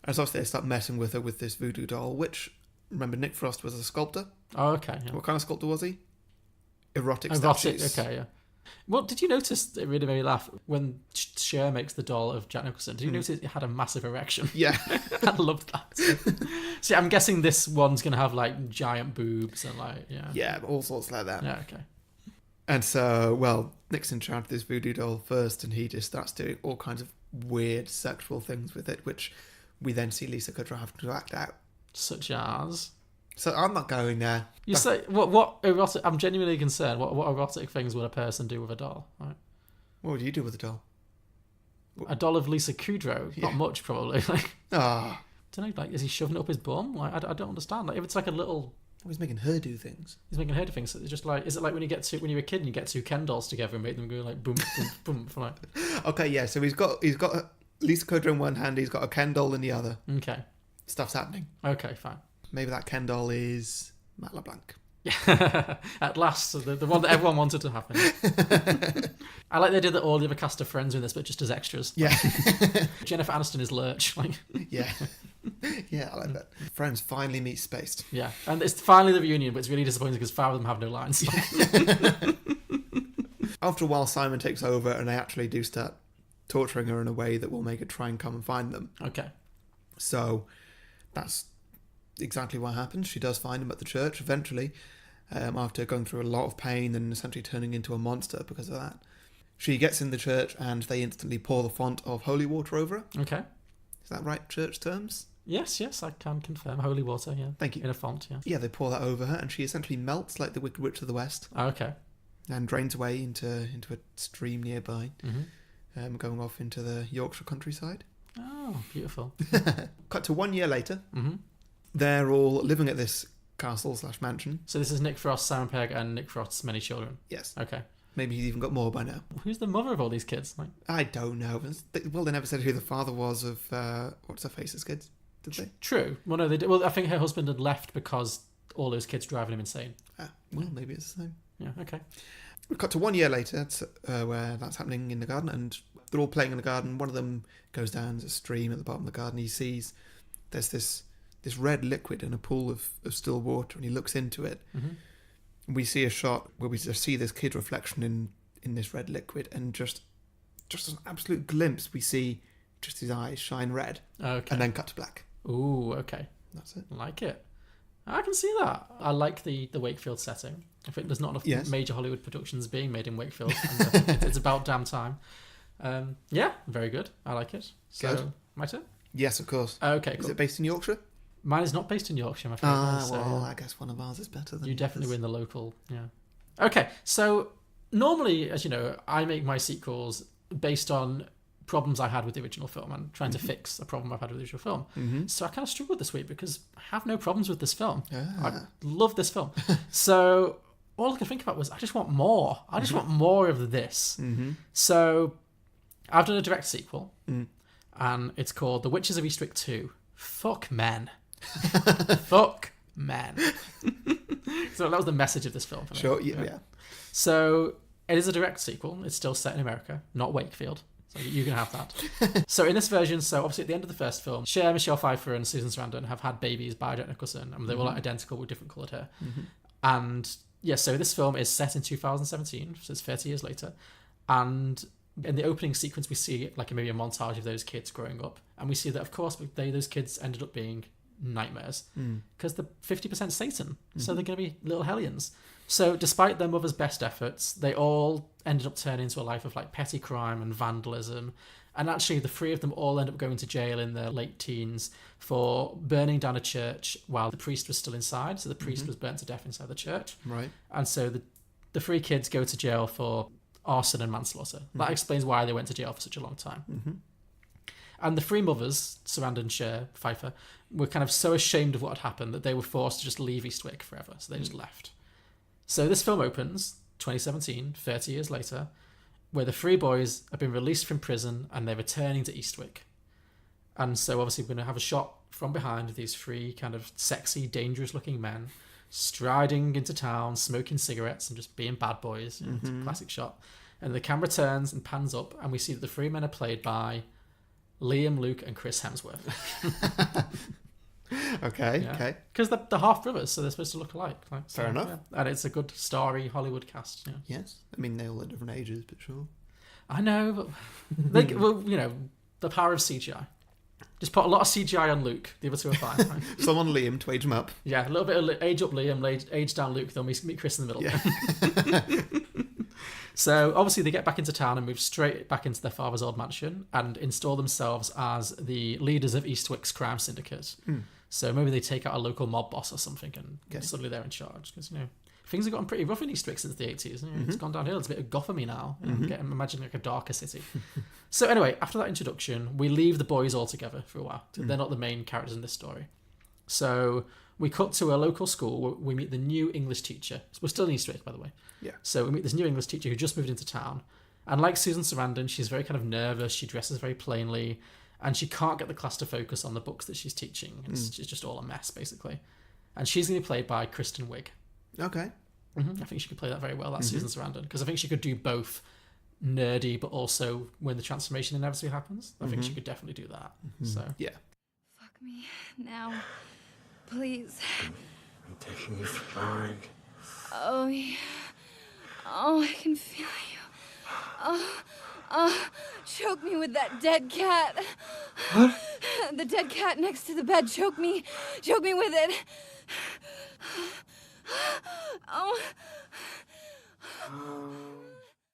And so they start messing with her with this voodoo doll, which, remember, Nick Frost was a sculptor. Oh, okay. Yeah. What kind of sculptor was he? Erotic statues. Okay, yeah. Well, did you notice, it really made me laugh, when Cher makes the doll of Jack Nicholson, did you notice it had a massive erection? Yeah. I loved that. See, I'm guessing this one's going to have, like, giant boobs and, like, yeah. Yeah, all sorts like that. Yeah, okay. And so, well, Nick's in charge of this voodoo doll first, and he just starts doing all kinds of weird sexual things with it, which we then see Lisa Kudrow have to act out. Such as... So I'm not going there. You say what erotic? I'm genuinely concerned. What erotic things would a person do with a doll? Right? What would you do with a doll? A doll of Lisa Kudrow? Yeah. Not much, probably. Like, Ah, don't know. Like, is he shoving it up his bum? Like, I don't understand. Like, if it's like a little, he's making her do things. he's making her do things. So it's just like, is it like when you're a kid and you get two Ken dolls together and make them go like boom, boom, boom? For like, Okay, yeah. So he's got Lisa Kudrow in one hand. He's got a Ken doll in the other. okay, Stuff's happening. okay, fine. Maybe that Ken doll is Matt LeBlanc. Yeah, at last, the one that everyone wanted to happen. I like they did that all the other cast of Friends in this, but just as extras. Yeah. Jennifer Aniston is Lurch. Like, Yeah. Yeah, I like that. Friends finally meet Spaced. yeah, and it's finally the reunion, but it's really disappointing because 5 of them have no lines. After a while, Simon takes over, and they actually do start torturing her in a way that will make her try and come and find them. Okay. So that's exactly what happens. She does find him at the church eventually, after going through a lot of pain and essentially turning into a monster because of that. She gets in the church, and they instantly pour the font of holy water over her. Okay. Is that right, church terms? Yes, I can confirm. Holy water, yeah. Thank you. In a font, yeah. Yeah, they pour that over her, and she essentially melts like the Wicked Witch of the West. Oh, okay. And drains away into a stream nearby, going off into the Yorkshire countryside. Oh, beautiful. Cut to 1 year later. Mm-hmm. They're all living at this castle/mansion. So this is Nick Frost, Simon Pegg, and Nick Frost's many children. Yes. Okay. Maybe he's even got more by now. Who's the mother of all these kids? Like, I don't know. Well, they never said who the father was of what's her face's kids, did they? True. Well, no, they did. Well, I think her husband had left because all those kids driving him insane. Well, maybe it's the same. Yeah. Okay. We cut to 1 year later, where that's happening in the garden, and they're all playing in the garden. One of them goes down to a stream at the bottom of the garden. He sees there's this red liquid in a pool of still water, and he looks into it. Mm-hmm. We see a shot where we just see this kid reflection in this red liquid, and just an absolute glimpse, we see just his eyes shine red, Okay. and then cut to black. Ooh, okay. That's it. I like it. I can see that. I like the Wakefield setting. I think there's not enough major Hollywood productions being made in Wakefield, and it's about damn time. Yeah, very good. I like it. So, Good. my turn? Yes, of course. Okay, Is cool. it based in Yorkshire? Mine is not based in Yorkshire, I'm afraid. So, Well, I guess one of ours is better than you definitely yours. win the local, yeah. Okay, so normally, as you know, I make my sequels based on problems I had with the original film and trying to fix a problem I've had with the original film. So I kind of struggled this week because I have no problems with this film. I love this film. So all I could think about was I just want more. I just want more of this. So I've done a direct sequel, and it's called The Witches of Eastwick 2. Fuck men. Fuck men. So that was the message of this film for me. Sure, yeah. So it is a direct sequel. It's still set in America, not Wakefield. So you can have that. So in this version, so obviously at the end of the first film, Cher, Michelle Pfeiffer, and Susan Sarandon have had babies by Jack Nicholson, and they were like identical with different coloured hair. And yeah, so this film is set in 2017, so it's 30 years later. And in the opening sequence, we see like maybe a montage of those kids growing up, and we see that of course those kids ended up being nightmares because they're 50% Satan, so they're going to be little hellions. So despite their mother's best efforts, they all ended up turning into a life of like petty crime and vandalism. And actually the three of them all end up going to jail in their late teens for burning down a church while the priest was still inside. So the priest was burnt to death inside the church. Right. And so the three kids go to jail for arson and manslaughter. That explains why they went to jail for such a long time. And the three mothers, Sarandon, Cher, Pfeiffer, were kind of so ashamed of what had happened that they were forced to just leave Eastwick forever. So they just left. So this film opens, 2017, 30 years later, where the three boys have been released from prison and they're returning to Eastwick. And so obviously we're going to have a shot from behind of these three kind of sexy, dangerous-looking men striding into town, smoking cigarettes and just being bad boys. You know, it's a classic shot. And the camera turns and pans up, and we see that the three men are played by Liam, Luke, and Chris Hemsworth. Okay. Because they're half brothers, so they're supposed to look alike. Fair enough. Yeah. And it's a good, starry Hollywood cast. Yeah. Yes. I mean, they all at different ages, but sure. I know, but well, you know, the power of CGI. Just put a lot of CGI on Luke. The other two are fine. Right? Someone Liam to age him up. Yeah, a little bit of age up Liam, age down Luke. They'll meet Chris in the middle. Yeah. So obviously they get back into town and move straight back into their father's old mansion and install themselves as the leaders of Eastwick's crime syndicate. So maybe they take out a local mob boss or something, and suddenly they're in charge. Because, you know, things have gotten pretty rough in Eastwick since the 80s. You know, It's gone downhill. It's a bit of Gotham-y now. You know, imagining like a darker city. So anyway, after that introduction, we leave the boys all together for a while. They're not the main characters in this story. So we cut to a local school where we meet the new English teacher. We're still in Eastwick, by the way. Yeah. So we meet this new English teacher who just moved into town. And like Susan Sarandon, she's very kind of nervous. She dresses very plainly. And she can't get the class to focus on the books that she's teaching. It's just all a mess, basically. And she's going to be played by Kristen Wiig. Okay. I think she could play that very well. That's Susan Sarandon. Because I think she could do both nerdy, but also when the transformation inevitably happens. I think she could definitely do that. So Yeah. Fuck me now, please. I'm taking you for mine. Oh, yeah. Oh, I can feel you. Choke me with that dead cat. What? The dead cat next to the bed. Choke me with it. Oh.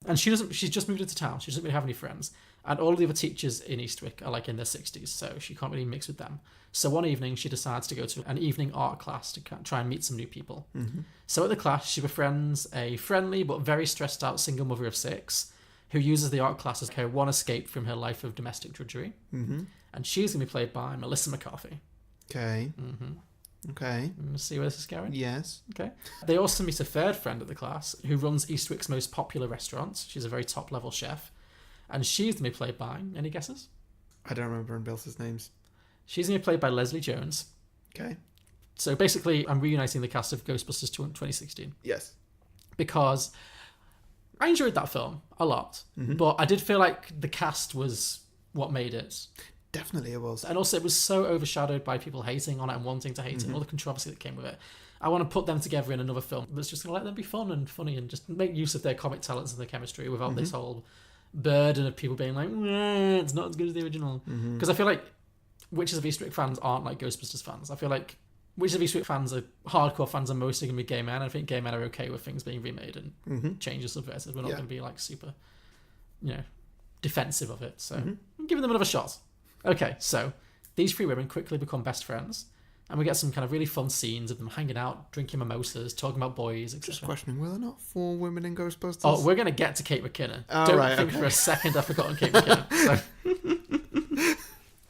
And she's just moved into town. She doesn't really have any friends. And all the other teachers in Eastwick are like in their 60s, so she can't really mix with them. So one evening, she decides to go to an evening art class to try and meet some new people. Mm-hmm. So at the class, she befriends a friendly but very stressed out single mother of 6 who uses the art class as her one escape from her life of domestic drudgery. Mm-hmm. And she's going to be played by Melissa McCarthy. Okay. Mm-hmm. Okay. Let's see where this is going. Yes. Okay. They also meet a third friend at the class who runs Eastwick's most popular restaurant. She's a very top-level chef. And she's going to be played by, any guesses? I don't remember anybody else's names. She's going to be played by Leslie Jones. Okay. So basically, I'm reuniting the cast of Ghostbusters 2016. Yes. Because I enjoyed that film a lot. Mm-hmm. But I did feel like the cast was what made it. Definitely it was. And also it was so overshadowed by people hating on it and wanting to hate it and all the controversy that came with it. I want to put them together in another film that's just going to let them be fun and funny and just make use of their comic talents and their chemistry without this whole burden of people being like, it's not as good as the original. Because I feel like Witches of Eastwick fans aren't like Ghostbusters fans. I feel like Witches of Eastwick fans are hardcore fans are mostly going to be gay men. I think gay men are okay with things being remade and changes subverted. We're not going to be like super, defensive of it. So I'm giving them another shot. Okay, so these 3 women quickly become best friends, and we get some kind of really fun scenes of them hanging out, drinking mimosas, talking about boys, etc. Just questioning, were there not 4 women in Ghostbusters? Oh, we're going to get to Kate McKinnon. Oh, Don't right, think okay. for a second I've forgotten Kate McKinnon.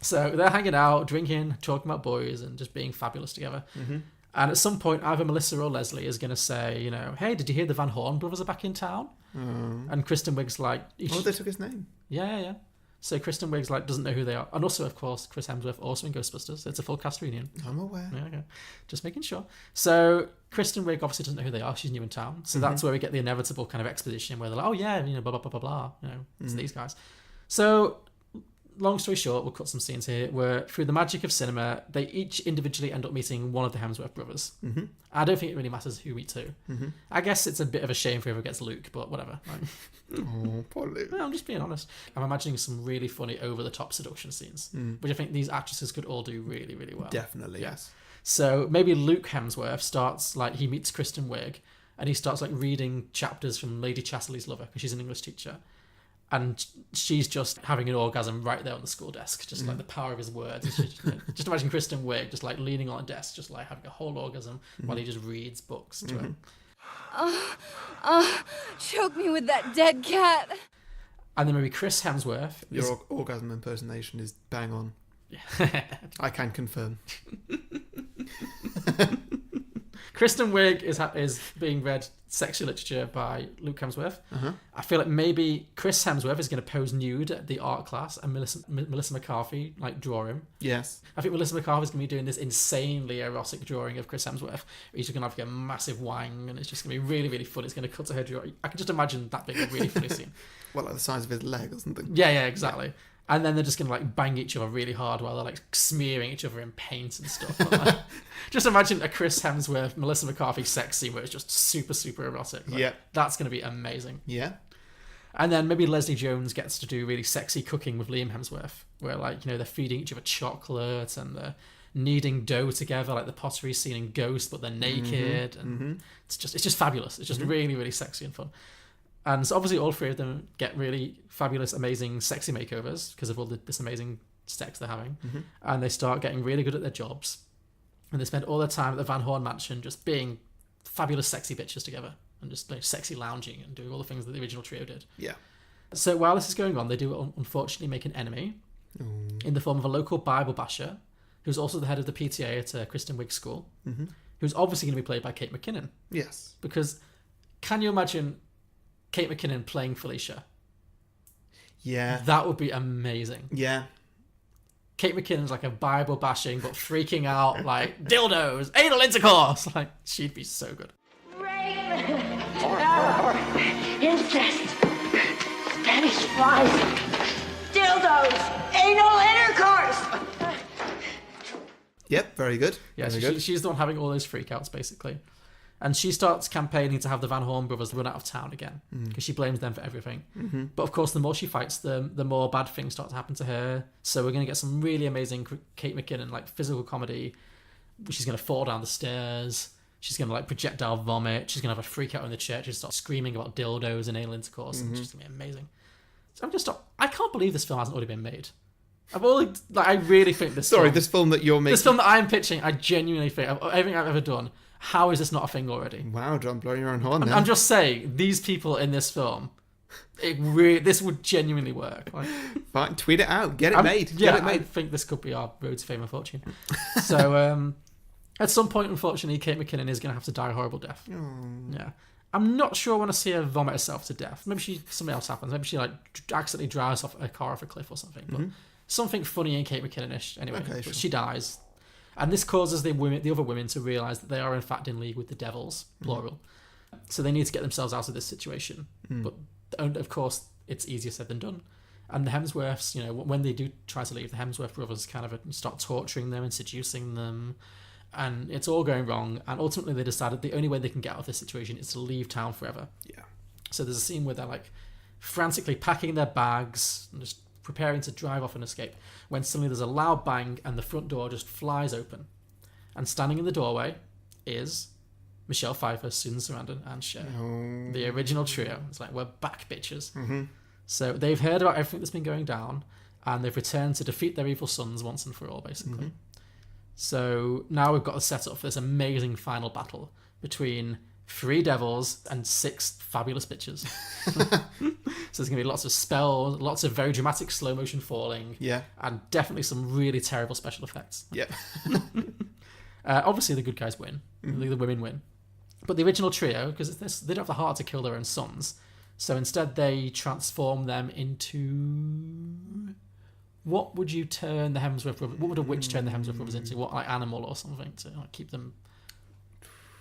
So they're hanging out, drinking, talking about boys, and just being fabulous together. And at some point, either Melissa or Leslie is going to say, hey, did you hear the Van Horn brothers are back in town? And Kristen Wiig's like... Oh, they took his name. Yeah. So Kristen Wiig's like, doesn't know who they are. And also, of course, Chris Hemsworth, also in Ghostbusters. It's a full cast reunion. I'm aware. Yeah, okay. Just making sure. So Kristen Wiig obviously doesn't know who they are. She's new in town. So that's where we get the inevitable kind of exposition where they're like, oh yeah, blah, blah, blah, blah, blah. It's these guys. So long story short, we'll cut some scenes here where through the magic of cinema, they each individually end up meeting one of the Hemsworth brothers. I don't think it really matters who meets who. I guess it's a bit of a shame for whoever gets Luke, but whatever. Oh, poor Luke. No, I'm just being honest. I'm imagining some really funny over-the-top seduction scenes, which I think these actresses could all do really, really well. Definitely, yes. So maybe Luke Hemsworth starts, he meets Kristen Wiig, and he starts, reading chapters from Lady Chatterley's Lover, because she's an English teacher. And she's just having an orgasm right there on the school desk, just the power of his words. Just imagine Kristen Wiig just leaning on a desk, just having a whole orgasm while he just reads books to her. Choke me with that dead cat. And then maybe Chris Hemsworth. Your orgasm impersonation is bang on. I can confirm. Kristen Wiig is being read sexual literature by Luke Hemsworth. I feel like maybe Chris Hemsworth is going to pose nude at the art class and Melissa McCarthy draw him. Yes. I think Melissa McCarthy is going to be doing this insanely erotic drawing of Chris Hemsworth. He's just going to have a massive wang and it's just going to be really, really fun. It's going to cut to her drawing. I can just imagine that being a really funny scene. Well, the size of his leg or something. Yeah, exactly. Yeah. And then they're just going to bang each other really hard while they're smearing each other in paint and stuff. Just imagine a Chris Hemsworth, Melissa McCarthy sex scene where it's just super, super erotic. That's going to be amazing. Yeah. And then maybe Leslie Jones gets to do really sexy cooking with Liam Hemsworth, where they're feeding each other chocolate and they're kneading dough together, the pottery scene in Ghost, but they're naked, and it's just fabulous. It's just really, really sexy and fun. And so obviously all 3 of them get really fabulous, amazing, sexy makeovers because of all this amazing sex they're having. And they start getting really good at their jobs. And they spend all their time at the Van Horn mansion just being fabulous, sexy bitches together and just sexy lounging and doing all the things that the original trio did. Yeah. So while this is going on, they do unfortunately make an enemy in the form of a local Bible basher who's also the head of the PTA at Kristen Wiig's school, who's obviously going to be played by Kate McKinnon. Yes. Because can you imagine Kate McKinnon playing Felicia? Yeah. That would be amazing. Yeah. Kate McKinnon's a Bible bashing but freaking out dildos, anal intercourse. She'd be so good. Rape, terror, incest, Spanish flies, dildos, anal intercourse. Yep, very good. Yeah, very so good. she's the one having all those freakouts basically. And she starts campaigning to have the Van Horn brothers run out of town again because she blames them for everything. But of course, the more she fights them, the more bad things start to happen to her. So we're going to get some really amazing Kate McKinnon, physical comedy. She's going to fall down the stairs. She's going to like projectile vomit. She's going to have a freak out in the church and start screaming about dildos and anal intercourse. And she's going to be amazing. So I can't believe this film hasn't already been made. I really think this this film that you're making... This film that I'm pitching, I genuinely think, of everything I've ever done, how is this not a thing already? Wow, John, blowing your own horn there. I'm just saying, these people in this film, this would genuinely work. Like, fine, tweet it out. Get it made. Yeah, Get it made. I think this could be our road to fame and fortune. So, at some point, unfortunately, Kate McKinnon is going to have to die a horrible death. Yeah. I'm not sure I want to see her vomit herself to death. Maybe something else happens. Maybe she like accidentally drives off a car off a cliff or something. But something funny and Kate McKinnon-ish. Anyway, Okay, sure. She dies. And this causes the other women to realise that they are in fact in league with the devils, plural. So they need to get themselves out of this situation. But of course, it's easier said than done. And the Hemsworths, when they do try to leave, the Hemsworth brothers kind of start torturing them and seducing them. And it's all going wrong. And ultimately they decided the only way they can get out of this situation is to leave town forever. Yeah. So there's a scene where they're like frantically packing their bags and just preparing to drive off and escape, when suddenly there's a loud bang and the front door just flies open. And standing in the doorway is Michelle Pfeiffer, Susan Sarandon, and Cher. The original trio. It's like, we're back, bitches. So they've heard about everything that's been going down, and they've returned to defeat their evil sons once and for all, basically. So now we've got to set up for this amazing final battle between 3 devils and 6 fabulous bitches. So there's going to be lots of spells, lots of very dramatic slow motion falling. Yeah. And definitely some really terrible special effects. Yeah. Obviously the good guys win. The women win. But the original trio, because they don't have the heart to kill their own sons, so instead they transform them into... What would you turn the Hemsworth brothers... What would a witch turn the Hemsworth brothers into? What, like animal or something to keep them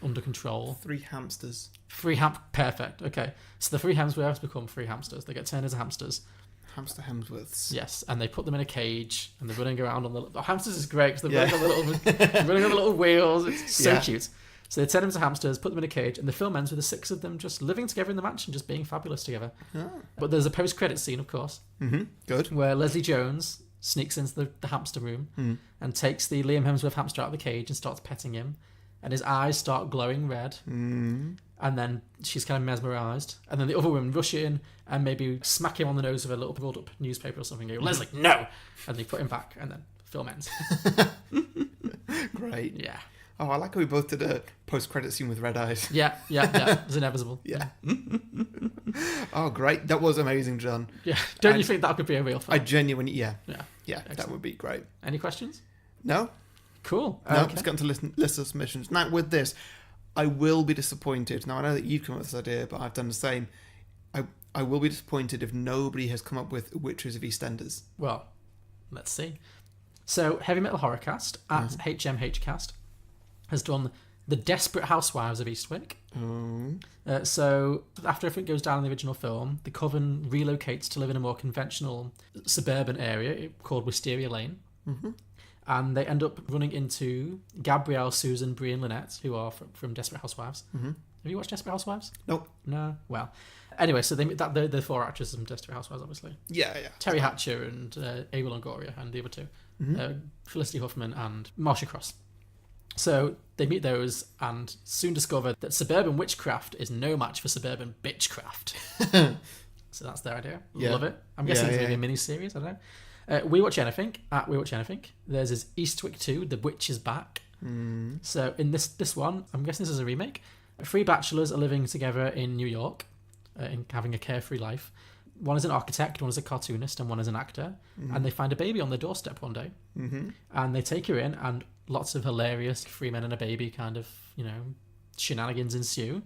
under control? 3 hamsters. Perfect. Okay. So the 3 Hemsworths become 3 hamsters. They get turned into hamsters. Hamster Hemsworths. Yes, and they put them in a cage and they're running around on the... hamsters is great because they're running on the little wheels. It's so cute. So they turn them into hamsters, put them in a cage, and the film ends with the 6 of them just living together in the mansion, just being fabulous together. Oh. But there's a post-credit scene, of course. Good. Where Leslie Jones sneaks into the hamster room and takes the Liam Hemsworth hamster out of the cage and starts petting him. And his eyes start glowing red. And then she's kind of mesmerised. And then the other women rush in and maybe smack him on the nose with a little rolled up newspaper or something. Go, Leslie, no! And they put him back, and then the film ends. Great. Yeah. Oh, I like how we both did a post-credit scene with red eyes. Yeah. It's inevitable. Yeah. Oh, great. That was amazing, John. Yeah. Don't you think that could be a real film? I genuinely, yeah. Yeah. Excellent. That would be great. Any questions? No. Cool. No, let's get into listener submissions. Now, with this, I will be disappointed. Now, I know that you've come up with this idea, but I've done the same. I will be disappointed if nobody has come up with Witches of Eastenders. Well, let's see. So, Heavy Metal Horrorcast at HMHcast has done The Desperate Housewives of Eastwick. So, after everything goes down in the original film, the coven relocates to live in a more conventional suburban area called Wisteria Lane. And they end up running into Gabrielle, Susan, Brie, and Lynette, who are from Desperate Housewives. Have you watched Desperate Housewives? Nope. No? Well. Anyway, so they're the 4 actresses from Desperate Housewives, obviously. Yeah. Terry Hatcher and Ava Longoria, and the other 2. Felicity Huffman and Marcia Cross. So they meet those and soon discover that suburban witchcraft is no match for suburban bitchcraft. So that's their idea. Love it. I'm guessing it's maybe a mini-series, I don't know. We Watch Anything, at We Watch Anything. There's is Eastwick 2, The Witch is Back. So in this one, I'm guessing this is a remake. 3 bachelors are living together in New York, and having a carefree life. One is an architect, one is a cartoonist, and one is an actor. And they find a baby on their doorstep one day. And they take her in, and lots of hilarious 3 men and a baby kind of, shenanigans ensue.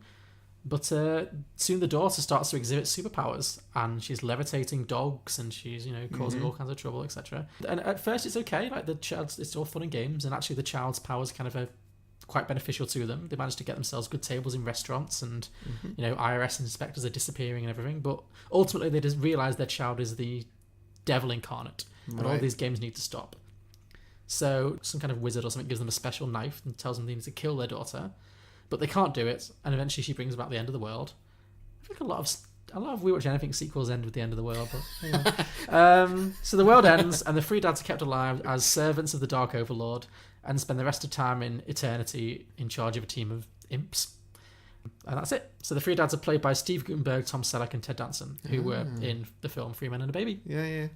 But soon the daughter starts to exhibit superpowers, and she's levitating dogs, and she's, causing all kinds of trouble, etc. And at first it's okay, like it's all fun and games, and actually the child's powers kind of are quite beneficial to them. They manage to get themselves good tables in restaurants, and IRS inspectors are disappearing and everything. But ultimately they just realise their child is the devil incarnate, and all these games need to stop. So some kind of wizard or something gives them a special knife and tells them they need to kill their daughter. But they can't do it, and eventually she brings about the end of the world. I think a lot of We Watch Anything sequels end with the end of the world, but anyway. So the world ends, and the 3 dads are kept alive as servants of the Dark Overlord, and spend the rest of time in eternity in charge of a team of imps. And that's it. So the three dads are played by Steve Guttenberg, Tom Selleck, and Ted Danson, who were in the film Three Men and a Baby. Yeah.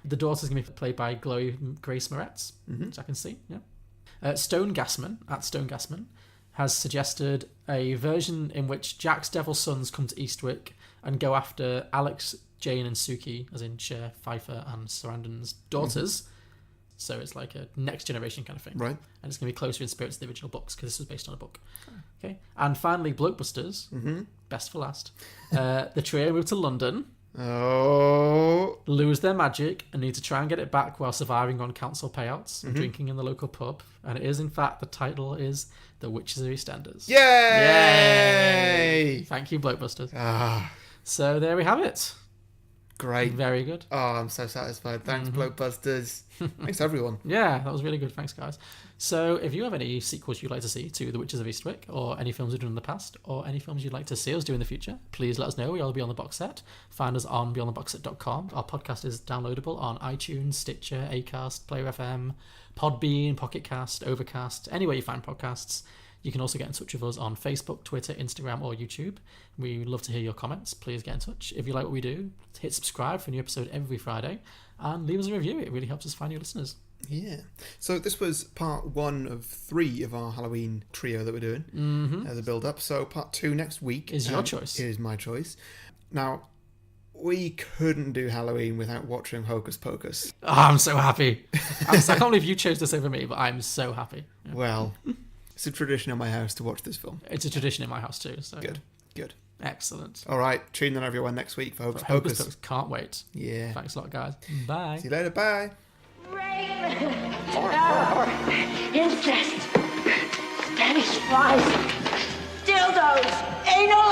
The daughter's going to be played by Grace Moretz, which I can see. Yeah. Stone Gassman has suggested a version in which Jack's devil sons come to Eastwick and go after Alex, Jane, and Suki, as in Cher, Pfeiffer, and Sarandon's daughters. So it's like a next generation kind of thing. Right. And it's going to be closer in spirit to the original books because this was based on a book. Okay. And finally, Blokebusters, best for last. The trio move to London, lose their magic, and need to try and get it back while surviving on council payouts and drinking in the local pub. And it is, in fact, the title is The Witches of Eastwick. Yay! Thank you, Blokebusters. Ah, So there we have it. great. Very good. Oh, I'm so satisfied. Thanks, Blokebusters. Thanks, everyone. Yeah, that was really good. Thanks, guys. So if you have any sequels you'd like to see to The Witches of Eastwick, or any films we've done in the past, or any films you'd like to see us do in the future, please let us know. We'll be on the box set. Find us on beyondtheboxset.com. Our podcast is downloadable on iTunes, Stitcher, Acast, Player FM, Podbean, Pocket Cast, Overcast, anywhere you find podcasts. You can also get in touch with us on Facebook, Twitter, Instagram, or YouTube. We would love to hear your comments. Please get in touch. If you like what we do, hit subscribe for a new episode every Friday and leave us a review. It really helps us find new listeners. Yeah. So this was part 1 of 3 of our Halloween trio that we're doing as a build-up. So part 2 next week Is your choice. It is my choice. Now, we couldn't do Halloween without watching Hocus Pocus. Oh, I'm so happy. I can't believe you chose this over me, but I'm so happy. Yeah. Well, it's a tradition in my house to watch this film. It's a tradition in my house too. So Good. Excellent. All right, tune in everyone next week for Hocus Hocus Pocus. Pocus. Can't wait. Yeah. Thanks a lot, guys. Bye. See you later. Bye. Incest, Spanish flies, dildos, anal